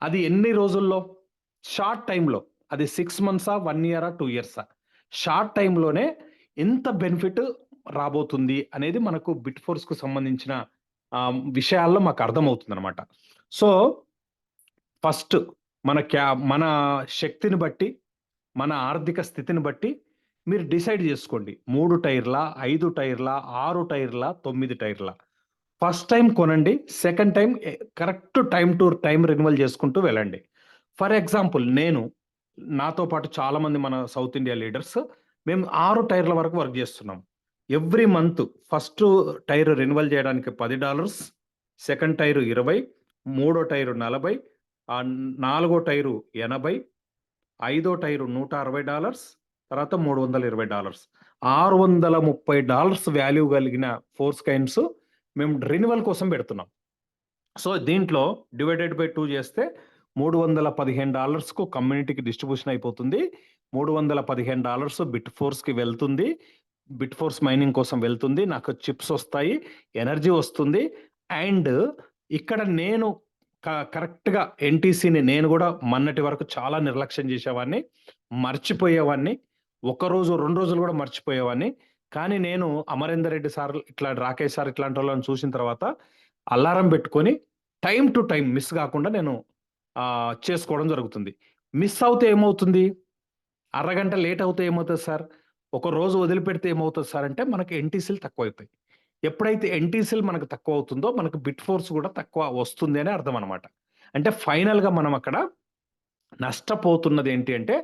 అది ఎన్ని రోజుల్లో? షార్ట్ టైమ్‌లో. అది 6 మంత్సా, 1 ఇయరా, 2 ఇయర్సా? షార్ట్ టైమ్‌లోనే ఎంత బెనిఫిట్ రాబోతుంది అనేది మనకు బిట్ ఫోర్స్‌కు సంబంధించిన విషయాల్లో మాకు అర్థమవుతుందన్నమాట. సో, ఫస్ట్ మన శక్తిని బట్టి, మన ఆర్థిక స్థితిని బట్టి మీరు డిసైడ్ చేసుకోండి. 3 టైర్లా, 5 టైర్లా, 6 టైర్లా, 9 టైర్లా. ఫస్ట్ టైమ్ కొనండి. Second time correct time to time renewal చేసుకుంటూ వెళ్ళండి. ఫర్ ఎగ్జాంపుల్ నాతో పాటు చాలామంది మన సౌత్ ఇండియా లీడర్స్ మేము 6 టైర్ల వరకు వర్క్ చేస్తున్నాం. Every month first tyre renewal చేయడానికి $10, సెకండ్ టైరు 20, మూడో టైరు 40, నాలుగో టైరు 80, ఐదో టైరు $160, తర్వాత $320. $630 వాల్యూ కలిగిన ఫోర్స్ కైన్స్ మేము రెన్యువల్ కోసం పెడుతున్నాం. సో, దీంట్లో డివైడెడ్ బై 2 చేస్తే $315కు కమ్యూనిటీకి డిస్ట్రిబ్యూషన్ అయిపోతుంది. $315 బిట్ ఫోర్స్‌కి వెళ్తుంది. బిట్ ఫోర్స్ మైనింగ్ కోసం వెళ్తుంది. నాకు చిప్స్ వస్తాయి, ఎనర్జీ వస్తుంది. అండ్ ఇక్కడ నేను కరెక్ట్‌గా ఎన్‌టీసీని నేను కూడా మొన్నటి వరకు చాలా నిర్లక్ష్యం చేసేవాడిని, మర్చిపోయేవాడిని. రోజు 2 రోజులు కూడా మర్చిపోయేవాడిని. కానీ నేను అమరేందర్ రెడ్డి సార్ రాకేష్ సార్ ఇట్లాంటి వాళ్ళని చూసిన తర్వాత అలారం పెట్టుకొని టైమ్ టు టైమ్ మిస్ కాకుండా నేను చేసుకోవడం జరుగుతుంది. మిస్ అవుతే ఏమవుతుంది? అరగంట లేట్ అవుతే ఏమవుతుంది సార్? ఒక రోజు వదిలిపెడితే ఏమవుతుంది సార్ అంటే మనకి ఎన్‌టీసీలు తక్కువైపోయాయి. ఎప్పుడైతే ఎన్‌టీసీలు మనకు తక్కువ అవుతుందో మనకు బిట్ ఫోర్స్ కూడా తక్కువ వస్తుంది అని అర్థం అనమాట. అంటే ఫైనల్‌గా మనం అక్కడ నష్టపోతున్నది ఏంటి అంటే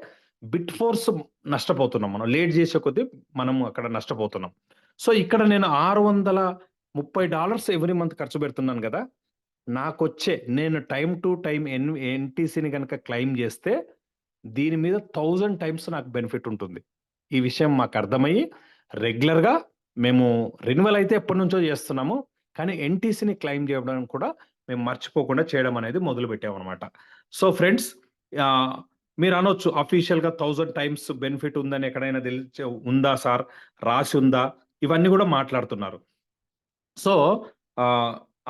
బిట్ ఫోర్స్ నష్టపోతున్నాం. మనం లేట్ చేసే కొద్దీ మనం అక్కడ నష్టపోతున్నాం. సో ఇక్కడ నేను $630 ఎవ్రీ మంత్ ఖర్చు పెడుతున్నాను కదా, నేను టైమ్ టు టైమ్ ఎన్టీసీని కనుక క్లెయిమ్ చేస్తే దీని మీద 1000 టైమ్స్ నాకు బెనిఫిట్ ఉంటుంది. ఈ విషయం మాకు అర్థమయ్యి రెగ్యులర్గా మేము రెన్యువల్ అయితే ఎప్పటి నుంచో చేస్తున్నాము, కానీ ఎన్టీసీని క్లెయిమ్ చేయడం కూడా మేము మర్చిపోకుండా చేయడం అనేది మొదలు పెట్టామన్నమాట. సో ఫ్రెండ్స్, మీరు అనొచ్చు అఫీషియల్గా 1000 టైమ్స్ బెనిఫిట్ ఉందని ఎక్కడైనా ఉందా సార్, రాసి ఉందా, ఇవన్నీ కూడా మాట్లాడుతున్నారు. సో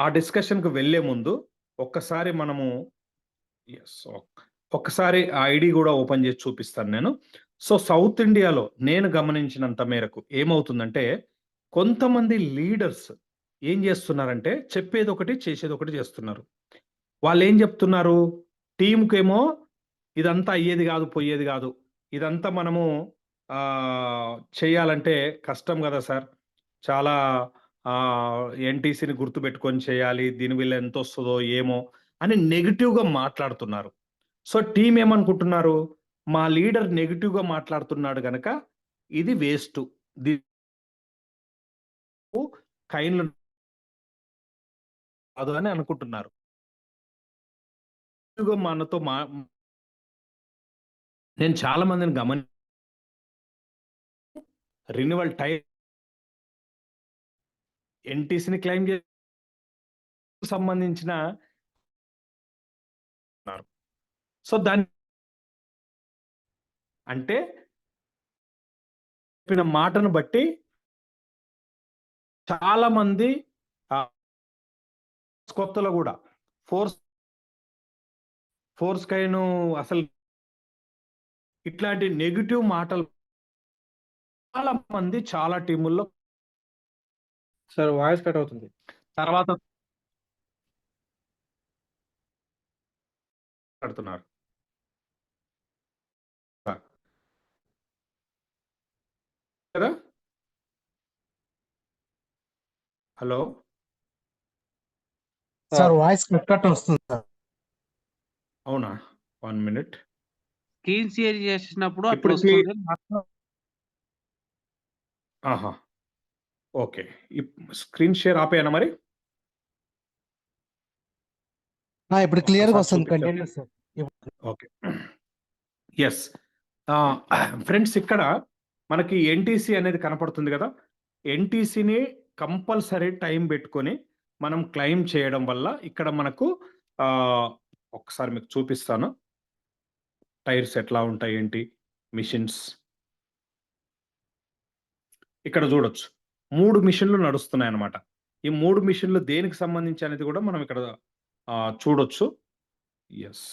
ఆ డిస్కషన్కి వెళ్ళే ముందు ఒక్కసారి మనము ఒక్కసారి ఆ ఐడి కూడా ఓపెన్ చేసి చూపిస్తాను నేను. సో సౌత్ ఇండియాలో నేను గమనించినంత మేరకు ఏమవుతుందంటే, కొంతమంది లీడర్స్ ఏం చేస్తున్నారంటే చెప్పేది ఒకటి చేసేది ఒకటి చేస్తున్నారు. వాళ్ళు ఏం చెప్తున్నారు, టీంకేమో ఇదంతా అయ్యేది కాదు, పోయేది కాదు, ఇదంతా మనము చేయాలంటే కష్టం కదా సార్, చాలా ఎన్టీసీని గుర్తుపెట్టుకొని చేయాలి, దీని వల్ల ఎంత వస్తుందో ఏమో అని నెగిటివ్గా మాట్లాడుతున్నారు. సో టీం ఏమనుకుంటున్నారు, మా లీడర్ నెగిటివ్గా మాట్లాడుతున్నాడు కనుక ఇది వేస్ట్, కైన్లు కాదు అని అనుకుంటున్నారు. మనతో నేను చాలా మందిని రెన్యువల్ టైం ఎన్టీసీని క్లెయిమ్ సంబంధించిన సో దాని అంటే చెప్పిన మాటను బట్టి చాలా మంది కొత్తలో కూడా ఫోర్స్ కైను అసలు ఇట్లాంటి నెగిటివ్ మాటలు చాలా మంది చాలా టీముల్లో సార్ వాయిస్ కట్ అవుతుంది. తర్వాత పెడుతున్నారు. కదా, హలో సార్ వాయిస్ కట్ వస్తుంది సార్. అవునా, 1 minute. స్క్రీన్ షేర్ చేసినప్పుడు ఇప్పుడు అట్లా వస్తుంది. ఆహా, ఓకే. స్క్రీన్ షేర్ ఆపేయనా మరి? ఇప్పుడు క్లియర్గా ఒకసారి వస్తుంది, చూపించండి. Continue sir. Okay, yes friends, ఇక్కడ మనకి ఎన్టీసీ అనేది కనపడుతుంది కదా, ఎన్టీసీని కంపల్సరీ టైం పెట్టుకొని మనం క్లెయిమ్ చేయడం వల్ల ఇక్కడ మనకు ఒకసారి మీకు చూపిస్తాను టైర్స్ ఎట్లా ఉంటాయి ఏంటి, మిషన్స్ ఇక్కడ చూడొచ్చు. 3 మిషన్లు నడుస్తున్నాయి అన్నమాట. ఈ 3 మిషన్లు దేనికి సంబంధించి అనేది కూడా మనం ఇక్కడ చూడొచ్చు. ఎస్,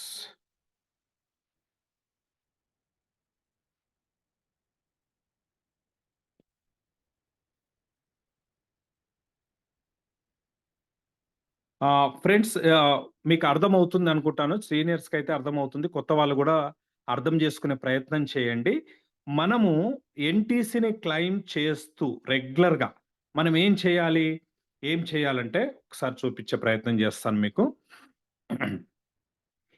ఫ్రెండ్స్, మీకు అర్థమవుతుంది అనుకుంటాను. సీనియర్స్కి అయితే అర్థమవుతుంది, కొత్త వాళ్ళు కూడా అర్థం చేసుకునే ప్రయత్నం చేయండి. మనము ఎన్టీసీని క్లెయిమ్ చేస్తూ రెగ్యులర్గా మనం ఏం చేయాలంటే ఒకసారి చూపించే ప్రయత్నం చేస్తాను మీకు.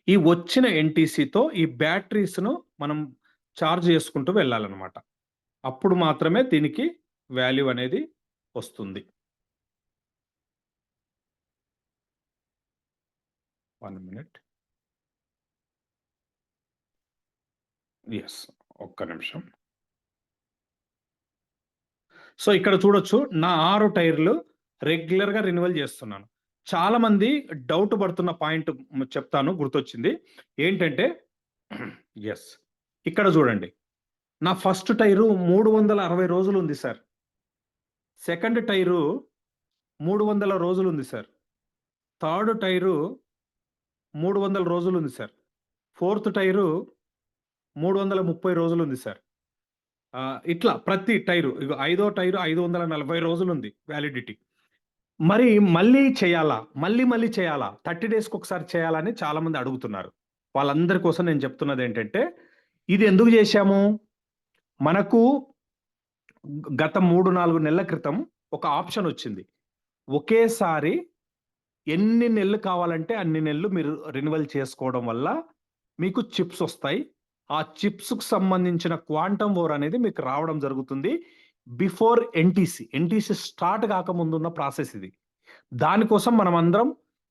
ఈ వచ్చిన ఎన్టీసీతో ఈ బ్యాటరీస్ను మనం చార్జ్ చేసుకుంటూ వెళ్ళాలన్నమాట. అప్పుడు మాత్రమే దీనికి వాల్యూ అనేది వస్తుంది. 1 minute. ఎస్, ఒక్క నిమిషం. సో ఇక్కడ చూడొచ్చు, నా 6 టైర్లు రెగ్యులర్గా రెన్యువల్ చేస్తున్నాను. చాలా మంది డౌట్ పడుతున్న పాయింట్ చెప్తాను, గుర్తొచ్చింది ఏంటంటే, ఎస్ ఇక్కడ చూడండి, నా ఫస్ట్ టైరు 360 రోజులు ఉంది సార్, సెకండ్ టైరు 300 రోజులు ఉంది సార్, థర్డ్ టైరు 300 రోజులు ఉంది సార్, ఫోర్త్ టైరు 330 రోజులు ఉంది సార్. ఇట్లా ప్రతి టైరు, ఇక 5వ టైరు 540 రోజులు ఉంది వ్యాలిడిటీ. మరి మళ్ళీ చేయాలా, మళ్ళీ చేయాలా, 30 డేస్కి ఒకసారి చేయాలని చాలా మంది అడుగుతున్నారు. వాళ్ళందరి కోసం నేను చెప్తున్నది ఏంటంటే, ఇది ఎందుకు చేశాము, మనకు గత 3-4 నెలల క్రితం ఒక ఆప్షన్ వచ్చింది. ఒకేసారి ఎన్ని నెలలు కావాలంటే అన్ని నెలలు మీరు రెన్యువల్ చేసుకోవడం వల్ల మీకు చిప్స్ వస్తాయి, ఆ చిప్స్కు సంబంధించిన క్వాంటమ్ వోర్ అనేది మీకు రావడం జరుగుతుంది బిఫోర్ ఎన్టీసీ స్టార్ట్ కాకముందు ఉన్న ప్రాసెస్ ఇది. దానికోసం మనం అందరం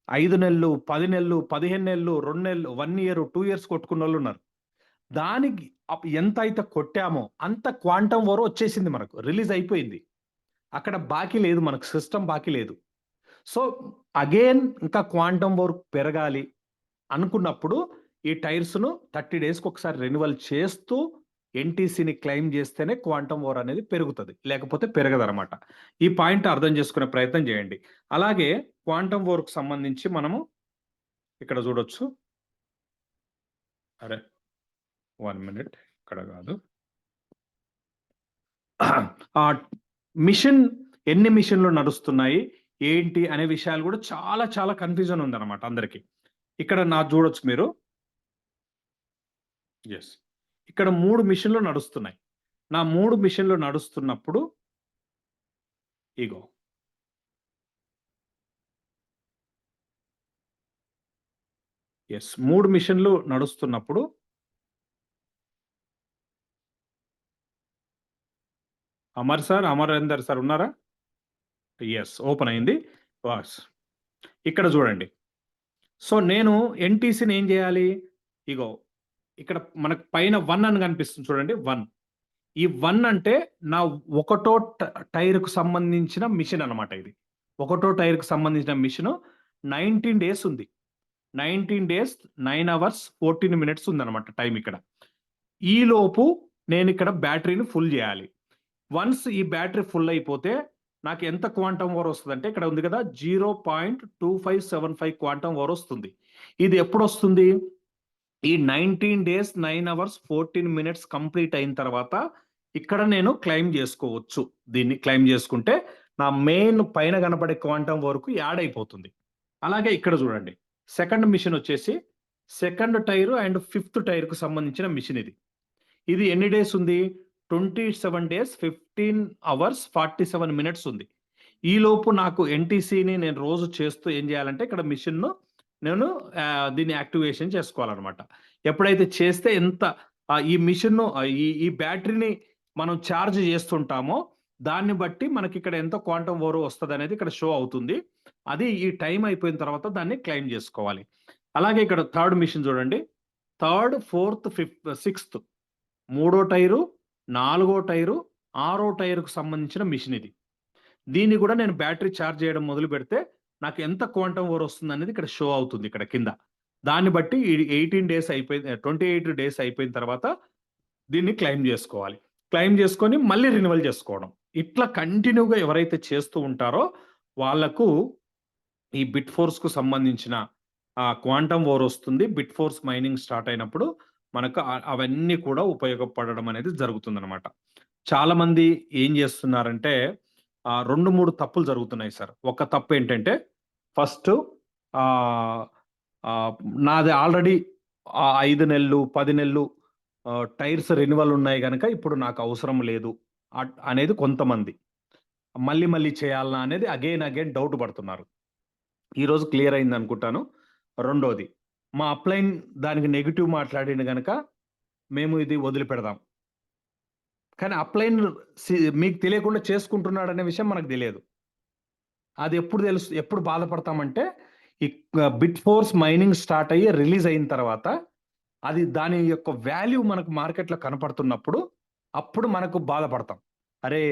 5 నెలలు, 10 నెలలు, 15 నెలలు, 2 నెలలు, 1 ఇయర్, 2 ఇయర్స్ కొట్టుకున్న వాళ్ళు ఉన్నారు. దానికి ఎంత అయితే కొట్టామో అంత క్వాంటమ్ వోర్ వచ్చేసింది, మనకు రిలీజ్ అయిపోయింది. అక్కడ బాకీ లేదు, మనకు సిస్టమ్ బాకీ లేదు. సో అగైన్ ఇంకా క్వాంటమ్ వోర్ పెరగాలి అనుకున్నప్పుడు ఈ టైర్స్ను 30 డేస్కి ఒకసారి రెన్యువల్ చేస్తూ ఎన్టీసీని క్లెయిమ్ చేస్తేనే క్వాంటమ్ వోర్ అనేది పెరుగుతుంది, లేకపోతే పెరగదనమాట. ఈ పాయింట్ అర్థం చేసుకునే ప్రయత్నం చేయండి. అలాగే క్వాంటమ్ వోర్కు సంబంధించి మనము ఇక్కడ చూడొచ్చు. అరే 1 మినిట్, ఇక్కడ కాదు. మిషన్ ఎన్ని మిషన్లు నడుస్తున్నాయి ఏంటి అనే విషయాలు కూడా చాలా చాలా కన్ఫ్యూజన్ ఉందన్నమాట అందరికి. ఇక్కడ చూడొచ్చు మీరు. ఎస్, ఇక్కడ 3 మిషన్లు నడుస్తున్నాయి. నా 3 మిషన్లు నడుస్తున్నప్పుడు ఇగో ఎస్ 3 మిషన్లు నడుస్తున్నప్పుడు అమరేందర్ సార్ ఉన్నారా? ఎస్, ఓపెన్ అయింది. వాస్ ఇక్కడ చూడండి. సో నేను ఎన్టీసీని ఏం చేయాలి? ఇగో ఇక్కడ మనకు పైన 1 అని కనిపిస్తుంది చూడండి. 1 ఈ 1 అంటే నా ఒకటో టైర్కు సంబంధించిన మిషన్ అనమాట. ఇది ఒకటో టైర్కు సంబంధించిన మిషన్ 19 డేస్ ఉంది. 19 డేస్ 9 hours 14 minutes ఉందన్నమాట టైం ఇక్కడ. ఈ లోపు నేను ఇక్కడ బ్యాటరీని ఫుల్ చేయాలి. వన్స్ ఈ బ్యాటరీ ఫుల్ అయిపోతే నాకు ఎంత క్వాంటమ్ వోర్ వస్తుంది అంటే ఇక్కడ ఉంది కదా 0.2575 క్వాంటమ్ వోర్ వస్తుంది. ఇది ఎప్పుడు వస్తుంది? ఈ 19 days 9 hours 14 minutes కంప్లీట్ అయిన తర్వాత ఇక్కడ నేను క్లెయిమ్ చేసుకోవచ్చు. దీన్ని క్లెయిమ్ చేసుకుంటే నా మెయిన్ పైన కనపడే క్వాంటమ్ వోర్కు యాడ్ అయిపోతుంది. అలాగే ఇక్కడ చూడండి, సెకండ్ మిషన్ వచ్చేసి సెకండ్ టైర్ అండ్ 5th టైర్కు సంబంధించిన మిషన్ ఇది. ఇది ఎన్ని డేస్ ఉంది? 27 days 15 hours 47 minutes ఉంది. ఈ లోపు నాకు ఎన్టీసీని నేను రోజు చేస్తూ ఏం చేయాలంటే ఇక్కడ మిషన్ను నేను దీన్ని యాక్టివేషన్ చేసుకోవాలన్నమాట. ఎప్పుడైతే చేస్తే ఎంత ఈ మిషన్ను ఈ బ్యాటరీని మనం ఛార్జ్ చేస్తుంటామో దాన్ని బట్టి మనకి ఇక్కడ ఎంత క్వాంటమ్ వోర్ వస్తుంది అనేది ఇక్కడ షో అవుతుంది. అది ఈ టైం అయిపోయిన తర్వాత దాన్ని క్లెయిమ్ చేసుకోవాలి. అలాగే ఇక్కడ థర్డ్ మిషన్ చూడండి. 3rd, 4th, 5th, 6th 3వ టైరు, 4వ టైరు, 6వ టైరుకు సంబంధించిన మిషన్ ఇది. దీన్ని కూడా నేను బ్యాటరీ ఛార్జ్ చేయడం మొదలు పెడితే నాకు ఎంత క్వాంటమ్ వోర్ వస్తుంది అనేది ఇక్కడ షో అవుతుంది ఇక్కడ కింద. దాన్ని బట్టి 18 days అయిపోయింది, 28 days అయిపోయిన తర్వాత దీన్ని క్లెయిమ్ చేసుకోవాలి. క్లెయిమ్ చేసుకొని మళ్ళీ రెన్యువల్ చేసుకోవడం. ఇట్లా కంటిన్యూగా ఎవరైతే చేస్తూ ఉంటారో వాళ్లకు ఈ బిట్ ఫోర్స్కు సంబంధించిన క్వాంటమ్ వోర్ వస్తుంది. బిట్ ఫోర్స్ మైనింగ్ స్టార్ట్ అయినప్పుడు మనకు అవన్నీ కూడా ఉపయోగపడడం అనేది జరుగుతుందన్నమాట. చాలా మంది ఏం చేస్తున్నారంటే 2-3 తప్పులు జరుగుతున్నాయి సార్. ఒక తప్పు ఏంటంటే ఫస్ట్ నాది ఆల్రెడీ 5 నెలలు 10 నెలలు టైర్స్ రెన్యువల్ ఉన్నాయి కనుక ఇప్పుడు నాకు అవసరం లేదు అనేది కొంతమంది. మళ్ళీ చేయాలనా అనేది అగైన్ డౌట్ పడుతున్నారు. ఈరోజు క్లియర్ అయింది అనుకుంటాను. రెండోది, మా అప్లైన్ దానికి నెగిటివ్ మాట్లాడింది కనుక మేము ఇది వదిలిపెడదాం. కానీ అప్లైన్ మీకు తెలియకుండా చేసుకుంటున్నాడు అనే విషయం మనకు తెలియదు. అది ఎప్పుడు బాధపడతామంటే ఈ బిట్ ఫోర్స్ మైనింగ్ స్టార్ట్ అయ్యి రిలీజ్ అయిన తర్వాత అది దాని యొక్క వాల్యూ మనకు మార్కెట్లో కనపడుతున్నప్పుడు అప్పుడు మనకు బాధపడతాం. అరే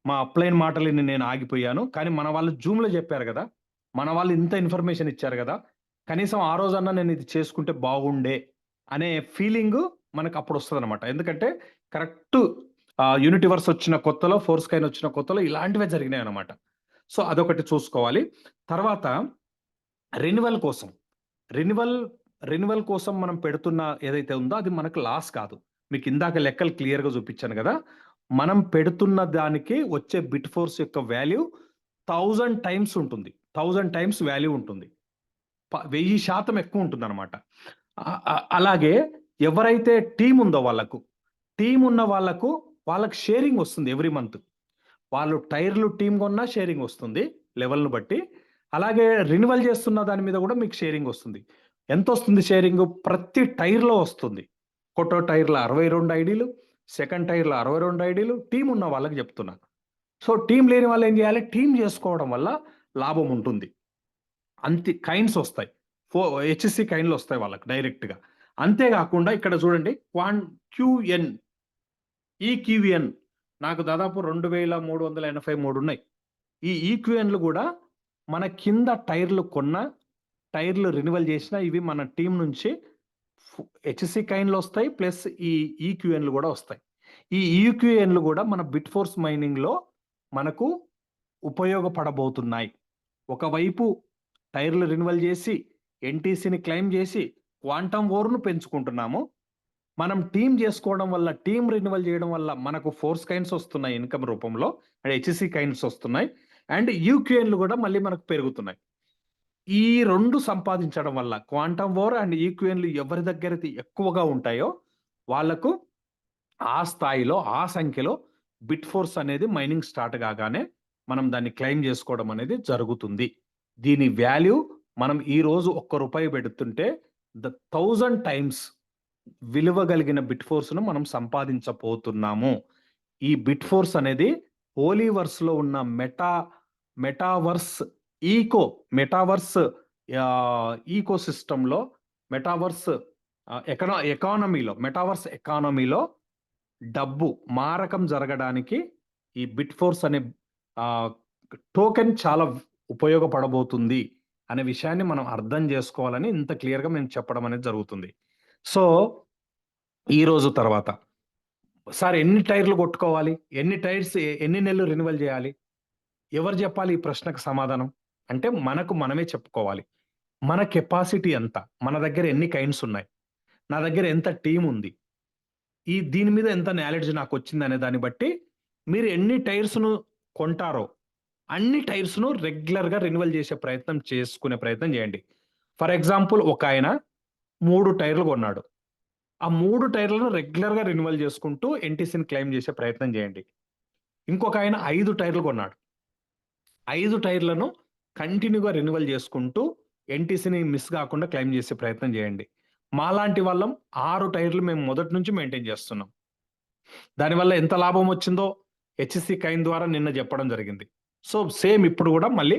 మా అప్లైన్ మాటలని నేను ఆగిపోయాను, కానీ మన వాళ్ళు జూమ్లో చెప్పారు కదా, మన వాళ్ళు ఇంత ఇన్ఫర్మేషన్ ఇచ్చారు కదా, కనీసం ఆ రోజన్నా నేను ఇది చేసుకుంటే బాగుండే అనే ఫీలింగ్ మనకు అప్పుడు వస్తుంది అనమాట. ఎందుకంటే కరెక్ట్ యూనిటివర్స్ వచ్చిన కొత్తలో, ఫోర్స్ కైన్ వచ్చిన కొత్తలో ఇలాంటివే జరిగినాయి అనమాట. సో అదొకటి చూసుకోవాలి. తర్వాత రెన్యువల్ కోసం మనం పెడుతున్న ఏదైతే ఉందో అది మనకు లాస్ కాదు. మీకు ఇందాక లెక్కలు క్లియర్గా చూపించాను కదా, మనం పెడుతున్న దానికి వచ్చే బిట్ ఫోర్స్ యొక్క వాల్యూ 1000 times ఉంటుంది. 1000 times వాల్యూ ఉంటుంది. 1000% ఎక్కువ ఉంటుంది అనమాట. అలాగే ఎవరైతే టీం ఉందో వాళ్ళకు షేరింగ్ వస్తుంది ఎవ్రీ మంత్. వాళ్ళు టైర్లు టీం కొన్నా షేరింగ్ వస్తుంది లెవెల్ను బట్టి. అలాగే రెన్యువల్ చేస్తున్న దాని మీద కూడా మీకు షేరింగ్ వస్తుంది. ఎంత వస్తుంది షేరింగ్? ప్రతి టైర్లో వస్తుంది. కొట్టో టైర్ల 62 ఐడీలు, సెకండ్ టైర్ల 62 ఐడీలు, టీం ఉన్న వాళ్ళకి చెప్తున్నాను. సో టీం లేని వాళ్ళు ఏం చేయాలి? టీం చేసుకోవడం వల్ల లాభం ఉంటుంది. కైన్స్ వస్తాయి, హెచ్ఎస్సి కైన్లు వస్తాయి వాళ్ళకి డైరెక్ట్గా. అంతేకాకుండా ఇక్కడ చూడండి క్యూఎన్, ఈక్యూఎన్ నాకు దాదాపు 2383 ఉన్నాయి. ఈ ఈక్యూఎన్లు కూడా మన కింద టైర్లు కొన్న, టైర్లు రెన్యువల్ చేసిన, ఇవి మన టీం నుంచి హెచ్ఎస్సి కైన్లు వస్తాయి, ప్లస్ ఈ ఈక్యూఎన్లు కూడా వస్తాయి. ఈ ఈక్యూఎన్లు కూడా మన బిట్ఫోర్స్ మైనింగ్లో మనకు ఉపయోగపడబోతున్నాయి. ఒకవైపు టైర్లు రెన్యువల్ చేసి ఎన్టీసీని క్లెయిమ్ చేసి క్వాంటమ్ ఓర్ను పెంచుకుంటున్నాము. మనం టీం చేసుకోవడం వల్ల, టీం రెన్యువల్ చేయడం వల్ల మనకు ఫోర్స్ కైన్స్ వస్తున్నాయి ఇన్కమ్ రూపంలో, అండ్ హెచ్ఎస్సి కైన్స్ వస్తున్నాయి, అండ్ యూక్యూఎన్లు కూడా మళ్ళీ మనకు పెరుగుతున్నాయి. ఈ రెండు సంపాదించడం వల్ల క్వాంటమ్ ఓర్ అండ్ ఈక్యూఎన్లు ఎవరి దగ్గర ఎక్కువగా ఉంటాయో వాళ్లకు ఆ స్థాయిలో, ఆ సంఖ్యలో బిట్ ఫోర్స్ అనేది మైనింగ్ స్టార్ట్ కాగానే మనం దాన్ని క్లెయిమ్ చేసుకోవడం అనేది జరుగుతుంది. దీని వాల్యూ మనం ఈ రోజు ₹1 పెడుతుంటే 1000 టైమ్స్ విలువ కలిగిన బిట్ ఫోర్స్ను మనం సంపాదించబోతున్నాము. ఈ బిట్ ఫోర్స్ అనేది హోలీవర్స్ లో ఉన్న మెటావర్స్ ఈకో సిస్టంలో, మెటావర్స్ ఎకానమీలో డబ్బు మారకం జరగడానికి ఈ బిట్ ఫోర్స్ అనే టోకెన్ చాలా ఉపయోగపడబోతుంది అనే విషయాన్ని మనం అర్థం చేసుకోవాలని ఇంత క్లియర్గా మేము చెప్పడం అనేది జరుగుతుంది. సో ఈ రోజు తర్వాత సార్ ఎన్ని టైర్లు కొట్టుకోవాలి, ఎన్ని టైర్స్ ఎన్ని నెలలు రెన్యువల్ చేయాలి, ఎవరు చెప్పాలి ఈ ప్రశ్నకు సమాధానం? అంటే మనమే చెప్పుకోవాలి. మన కెపాసిటీ ఎంత, మన దగ్గర ఎన్ని కైన్స్ ఉన్నాయి, నా దగ్గర ఎంత టీం ఉంది, దీని మీద ఎంత నాలెడ్జ్ నాకు వచ్చింది అనే దాన్ని బట్టి మీరు ఎన్ని టైర్స్ను కొంటారో అన్ని టైర్స్ను రెగ్యులర్గా రెన్యువల్ చేసుకునే ప్రయత్నం చేయండి. ఫర్ ఎగ్జాంపుల్, ఒక ఆయన 3 టైర్లు కొన్నాడు. ఆ 3 టైర్లను రెగ్యులర్గా రెన్యువల్ చేసుకుంటూ ఎన్టీసీని క్లెయిమ్ చేసే ప్రయత్నం చేయండి. ఇంకొక ఆయన 5 టైర్లు కొన్నాడు. 5 టైర్లను కంటిన్యూగా రెన్యువల్ చేసుకుంటూ ఎన్టీసీని మిస్ కాకుండా క్లెయిమ్ చేసే ప్రయత్నం చేయండి. మాలాంటి వాళ్ళం 6 టైర్లు మేము మొదటి నుంచి మెయింటైన్ చేస్తున్నాం. దానివల్ల ఎంత లాభం వచ్చిందో హెచ్ఎస్సి కైన్ ద్వారా నిన్న చెప్పడం జరిగింది. సో సేమ్ ఇప్పుడు కూడా మళ్ళీ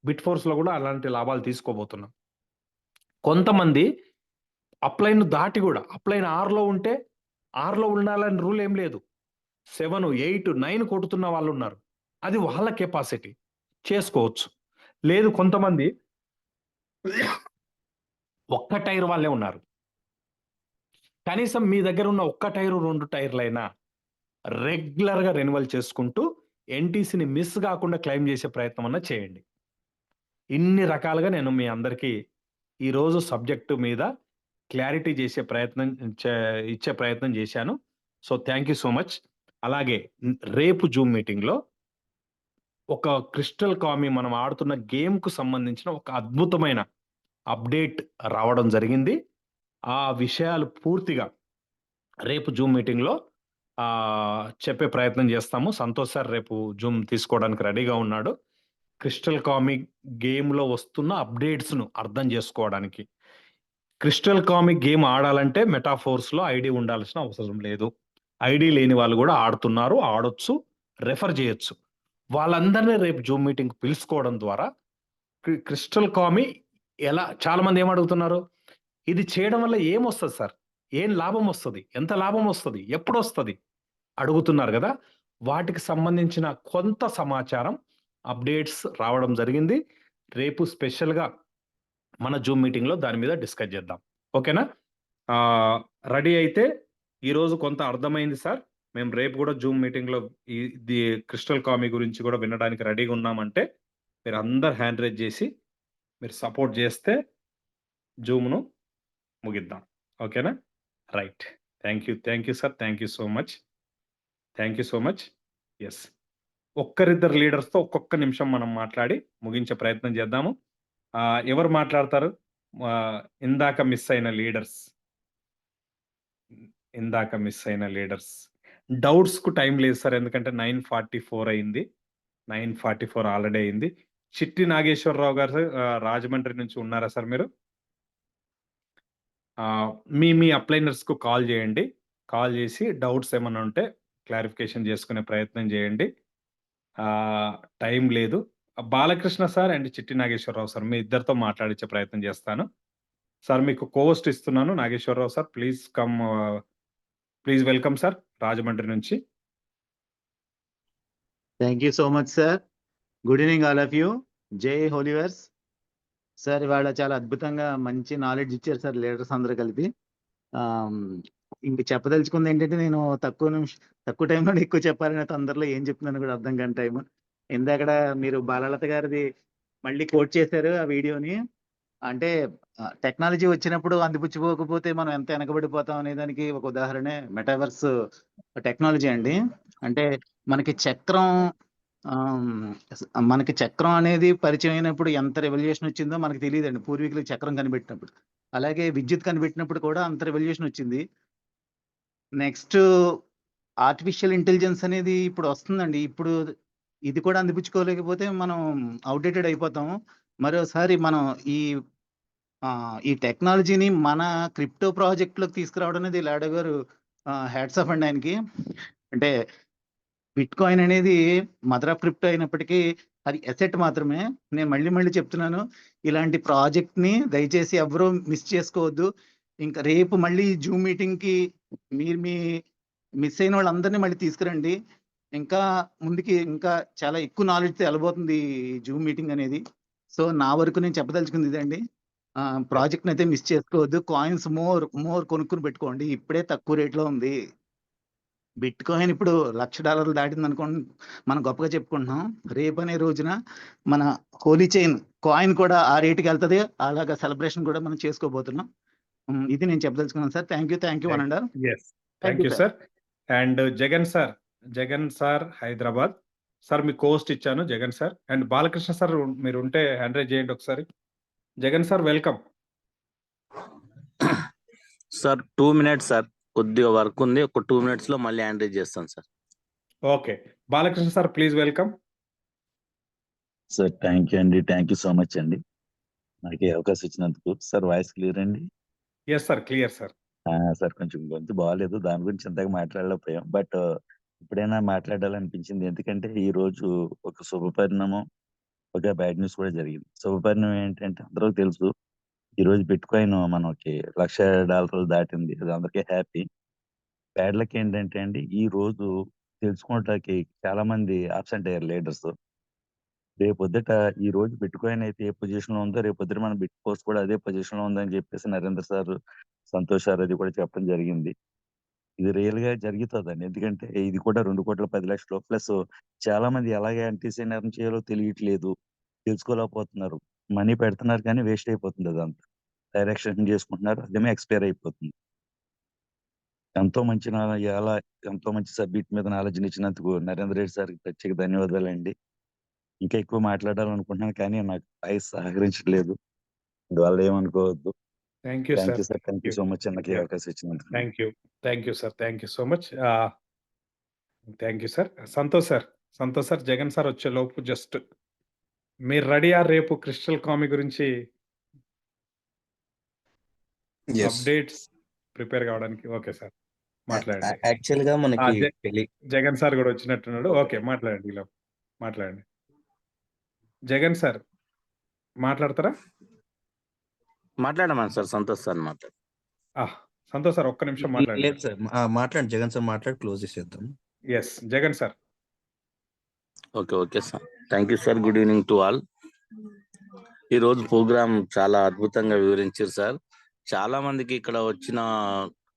బిట్ ఫోర్స్లో కూడా అలాంటి లాభాలు తీసుకోబోతున్నాం. కొంతమంది అప్లైన్ దాటి కూడా, అప్లైన్ 6లో ఉంటే 6లో ఉండాలని రూల్ ఏం లేదు, 7, 8, 9 కొడుతున్న వాళ్ళు ఉన్నారు. అది వాళ్ళ కెపాసిటీ, చేసుకోవచ్చు. లేదు, కొంతమంది ఒక్క టైర్ వాళ్ళే ఉన్నారు. కనీసం మీ దగ్గర ఉన్న ఒక్క టైరు 2 టైర్లైనా రెగ్యులర్గా రెన్యువల్ చేసుకుంటూ ఎన్టీసీని మిస్ కాకుండా క్లెయిమ్ చేసే ప్రయత్నం అన్నా చేయండి. ఇన్ని రకాలుగా నేను మీ అందరికీ ఈరోజు సబ్జెక్టు మీద క్లారిటీ ఇచ్చే ప్రయత్నం చేశాను. So thank you so much. అలాగే రేపు జూమ్ మీటింగ్లో ఒక క్రిస్టల్ కామీ మనం ఆడుతున్న గేమ్కు సంబంధించిన ఒక అద్భుతమైన అప్డేట్ రావడం జరిగింది. ఆ విషయాలు పూర్తిగా రేపు జూమ్ మీటింగ్లో చెప్పే ప్రయత్నం చేస్తాము. సంతోష్ సార్ రేపు జూమ్ తీసుకోవడానికి రెడీగా ఉన్నాడు. క్రిస్టల్ కామిక్ గేమ్లో వస్తున్న అప్డేట్స్ను అర్థం చేసుకోవడానికి. క్రిస్టల్ కామిక్ గేమ్ ఆడాలంటే మెటాఫోర్స్లో ఐడి ఉండాల్సిన అవసరం లేదు. ఐడి లేని వాళ్ళు కూడా ఆడుతున్నారు, ఆడొచ్చు, రెఫర్ చేయొచ్చు. వాళ్ళందరినీ రేపు జూమ్ మీటింగ్ పిలుచుకోవడం ద్వారా క్రిస్టల్ కామీ చాలా మంది ఏమడుగుతున్నారు, ఇది చేయడం వల్ల ఏమొస్తుంది సార్, ఏం లాభం వస్తుంది, ఎంత లాభం వస్తుంది, ఎప్పుడు వస్తుంది అడుగుతున్నారు కదా. వాటికి సంబంధించిన కొంత సమాచారం, అప్డేట్స్ రావడం జరిగింది. రేపు స్పెషల్గా మన జూమ్ మీటింగ్లో దాని మీద డిస్కస్ చేద్దాం. ఓకేనా? రెడీ అయితే ఈరోజు కొంత అర్థమైంది సార్, మేము రేపు కూడా జూమ్ మీటింగ్లో ఇది క్రిస్టల్ కామీ గురించి కూడా వినడానికి రెడీగా ఉన్నామంటే మీరు అందరు హ్యాండ్ రైజ్ చేసి మీరు సపోర్ట్ చేస్తే జూమ్ను ముగిద్దాం. ఓకేనా? Right. Thank you sir, thank you so much. Yes, ఒక్కరిద్దరు లీడర్స్తో ఒక్కొక్క నిమిషం మనం మాట్లాడి ముగించే ప్రయత్నం చేద్దాము. ఎవరు మాట్లాడతారు? ఇందాక మిస్ అయిన లీడర్స్. డౌట్స్కు టైం లేదు సార్, ఎందుకంటే 9:44 అయింది. 9:44 ఆల్రెడీ అయింది. చిట్టి నాగేశ్వరరావు గారు రాజమండ్రి నుంచి ఉన్నారా సార్ మీరు? మీ అప్లైనర్స్‌కు కాల్ చేయండి. కాల్ చేసి డౌట్స్ ఏమన్నా ఉంటే క్లారిఫికేషన్ చేసుకునే ప్రయత్నం చేయండి. టైం లేదు. బాలకృష్ణ సార్ అండ్ చిట్టి నాగేశ్వరరావు సార్ మీ ఇద్దరితో మాట్లాడించే ప్రయత్నం చేస్తాను. సార్ మీకు కోస్ట్ ఇస్తున్నాను Nageswara Rao sir. Please welcome sir Rajahmundry నుంచి. Thank you so much sir. Good evening all of you. జై హోలీవర్స్ సార్. ఇవాళ చాలా అద్భుతంగా మంచి నాలెడ్జ్ ఇచ్చారు సార్ లీడర్స్ అందరూ కలిపి. ఇంక చెప్పదలుచుకుంది ఏంటంటే, నేను తక్కువ టైంలో ఎక్కువ చెప్పాలని తొందరలో ఏం చెప్తున్నాను కూడా అర్థం కాని టైం. ఇందాకడ మీరు బాలలత గారిది మళ్ళీ కోట్ చేశారు ఆ వీడియోని. అంటే టెక్నాలజీ వచ్చినప్పుడు అందిపుచ్చుకోకపోతే మనం ఎంత వెనకబడిపోతాం అనే దానికి ఒక ఉదాహరణే మెటావర్స్ టెక్నాలజీ అండి. అంటే మనకి చక్రం అనేది పరిచయం అయినప్పుడు ఎంత రెవల్యూషన్ వచ్చిందో మనకు తెలియదండి. పూర్వీకులకు చక్రం కనిపెట్టినప్పుడు, అలాగే విద్యుత్ కనిపెట్టినప్పుడు కూడా అంత రెవల్యూషన్ వచ్చింది. నెక్స్ట్ ఆర్టిఫిషియల్ ఇంటెలిజెన్స్ అనేది ఇప్పుడు వస్తుందండి. ఇప్పుడు ఇది కూడా అందిపుచ్చుకోలేకపోతే మనం అవుట్డేటెడ్ అయిపోతాము. మరోసారి మనం ఈ టెక్నాలజీని మన క్రిప్టో ప్రాజెక్ట్లోకి తీసుకురావడం అనేది లాడో గారు హ్యాట్స్ ఆఫ్ అండి ఆయనకి. అంటే బిట్ కాయిన్ అనేది మదర్ ఆఫ్ క్రిప్టో అయినప్పటికీ అది ఎసెట్ మాత్రమే. నేను మళ్ళీ చెప్తున్నాను, ఇలాంటి ప్రాజెక్ట్ని దయచేసి ఎవరూ మిస్ చేసుకోవద్దు. ఇంకా రేపు మళ్ళీ జూమ్ మీటింగ్కి మీరు మిస్ అయిన వాళ్ళందరినీ మళ్ళీ తీసుకురండి. ఇంకా ముందుకి ఇంకా చాలా ఎక్కువ నాలెడ్జ్తో వెళ్ళబోతుంది ఈ జూమ్ మీటింగ్ అనేది. సో నా వరకు నేను చెప్పదలుచుకుంది ఇదండి. ప్రాజెక్ట్ని అయితే మిస్ చేసుకోవద్దు. కాయిన్స్ మోర్ కొనుక్కుని పెట్టుకోండి. ఇప్పుడే తక్కువ రేట్లో ఉంది. బిట్ కాయిన్ ఇప్పుడు $1,00,000 దాటింది అనుకోండి, మనం గొప్పగా చెప్పుకుంటున్నాం. రేపు అనే రోజున మన హోలీ చైన్ కాయిన్ కూడా ఆ రేటుకి వెళ్తుంది. అలాగా సెలబ్రేషన్ కూడా మనం చేసుకోబోతున్నాం. ఇది నేను చెప్పదలుచుకున్నాను sir. Thank you one and all. Thank you sir. And Jagan sir Hyderabad sir మీ కోస్ట్ ఇచ్చాను Jagan sir. And Balakrishna sir మీరు ఉంటే హ్యాండ్ రైజ్ చేయండి ఒకసారి. Jagan sir welcome sir. 2 minutes sir, కొద్దిగా వర్క్ ఉంది. ఒక 2 minutes లో మళ్ళీ హ్యాండ్ రైజ్ చేస్తాను sir. Okay Balakrishna sir please welcome sir. Thank you అండి. థ్యాంక్ యూ సో మచ్ అండి నాకు ఈ అవకాశం ఇచ్చినందుకు. సార్ వాయిస్ క్లియర్ అండి? Yes sir, clear sir. Sir కొంచెం గొంతు బాగాలేదు, దాని గురించి ఇంతగా మాట్లాడలేకపోయాం. బట్ ఇప్పుడైనా మాట్లాడాలనిపించింది. ఎందుకంటే ఈ రోజు ఒక శుభపరిణామం, ఒక బ్యాడ్ న్యూస్ కూడా జరిగింది. శుభపరిణామం ఏంటంటే అందరికీ తెలుసు, ఈ రోజు బిట్ కాయిన్ మనకి $1,00,000 దాటింది. అది అందరికీ హ్యాపీ. బ్యాడ్ లక్ ఏంటంటే అండి, ఈ రోజు తెలుసుకోవడానికి చాలా మంది అబ్సెంట్ అయ్యారు లీడర్స్. రేపొద్దుట ఈ రోజు బిట్ కాయిన్ అయితే ఏ పొజిషన్ లో ఉందో, రేపొద్దుట మన బిట్ కోర్స్ కూడా అదే పొజిషన్ లో ఉందని చెప్పేసి నరేంద్ర సార్, సంతోష్ సార్ అది కూడా చెప్పడం జరిగింది. ఇది రియల్ గా జరుగుతుందండి. ఎందుకంటే ఇది కూడా 2,10,00,000 ప్లస్ చాలా మంది ఎలాగే యాంటీసైన్ చేయాలో తెలియట్లేదు, తెలుసుకోలేకపోతున్నారు. మనీ పెడుతున్నారు కానీ వేస్ట్ అయిపోతుంది. అదంతా డైరెక్షన్ చేసుకుంటున్నారు, అదేమో ఎక్స్పైర్ అయిపోతుంది. ఎంతో మంచి సబ్జెక్ట్ మీద నాలెడ్జ్ ఇచ్చినందుకు నరేంద్ర రెడ్డి సార్కి ప్రత్యేక ధన్యవాదాలండి. ఇంకా ఎక్కువ మాట్లాడాలనుకుంటున్నాను కానీ నాకు వాయిస్ సహకరించట్లేదు, అందువల్ల ఏమనుకోవద్దు. Thank you sir. Thank you so much నాకు ఈ అవకాశం ఇచ్చినందుకు. Thank you sir. Thank you so much. Thank you sir. Santosh sir Jagan sir వచ్చే లోపు జస్ట్ మీరు రెడీయా రేపు క్రిస్టల్ కామి గురించి అప్డేట్స్ ప్రిపేర్ కావడానికి? ఓకే సార్, మాట్లాడండి. యాక్చువల్ గా మనకి జగన్ సార్ కూడా వచ్చినట్టున్నాడు. ఓకే మాట్లాడండి, ఇలా మాట్లాడండి. జగన్ సార్ మాట్లాడతారా? మాట్లాడమని సార్, సంతోష్ సార్ మాట్లాడు. సంతోష్ సార్ ఒక్క నిమిషం మాట్లాడండి. లేదు సార్, మాట్లాడండి జగన్ సార్, మాట్లాడి క్లోజ్ చేసేద్దాం. Yes Jagan sir. Okay sir. Thank you sir. Good evening to all. ఈరోజు ప్రోగ్రామ్ చాలా అద్భుతంగా వివరించారు సార్. చాలా మందికి ఇక్కడ వచ్చిన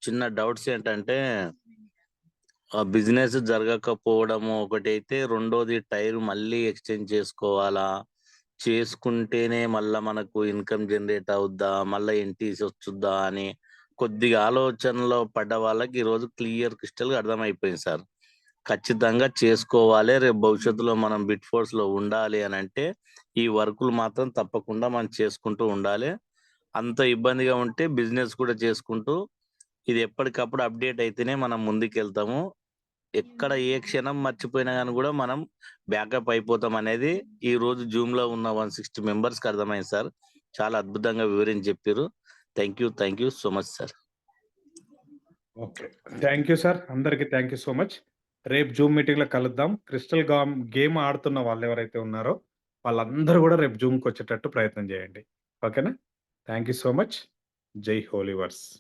చిన్న డౌట్స్ ఏంటంటే, బిజినెస్ జరగకపోవడము ఒకటైతే, రెండోది టైర్ మళ్ళీ ఎక్స్చేంజ్ చేసుకోవాలా, చేసుకుంటేనే మళ్ళా మనకు ఇన్కమ్ జనరేట్ అవుద్దా, మళ్ళీ ఎన్టీసీ వచ్చుద్దా అని కొద్దిగా ఆలోచనలో పడ్డ వాళ్ళకి ఈరోజు క్లియర్ క్రిస్టల్ అర్థమైపోయింది సార్. ఖచ్చితంగా చేసుకోవాలి. రేపు భవిష్యత్తులో మనం బిట్ ఫోర్స్ లో ఉండాలి అని అంటే ఈ వర్కులు మాత్రం తప్పకుండా మనం చేసుకుంటూ ఉండాలి. అంత ఇబ్బందిగా ఉంటే బిజినెస్ కూడా చేసుకుంటూ ఇది ఎప్పటికప్పుడు అప్డేట్ అయితేనే మనం ముందుకు వెళ్తాము. ఎక్కడ ఏ క్షణం మర్చిపోయినా కానీ కూడా మనం బ్యాకప్ అయిపోతాం అనేది ఈ రోజు జూమ్ లో ఉన్న 160 మెంబర్స్ కి అర్థమైంది సార్. చాలా అద్భుతంగా వివరించి చెప్పారు. Thank you so much sir. Okay. Thank you sir. అందరికీ థ్యాంక్ యూ సో మచ్. రేపు జూమ్ మీటింగ్లో కలుద్దాం. క్రిస్టల్ గేమ్ ఆడుతున్న వాళ్ళు ఎవరైతే ఉన్నారో వాళ్ళందరూ కూడా రేపు జూమ్కి వచ్చేటట్టు ప్రయత్నం చేయండి. ఓకేనా? Thank you so much. జై హోలీవర్స్.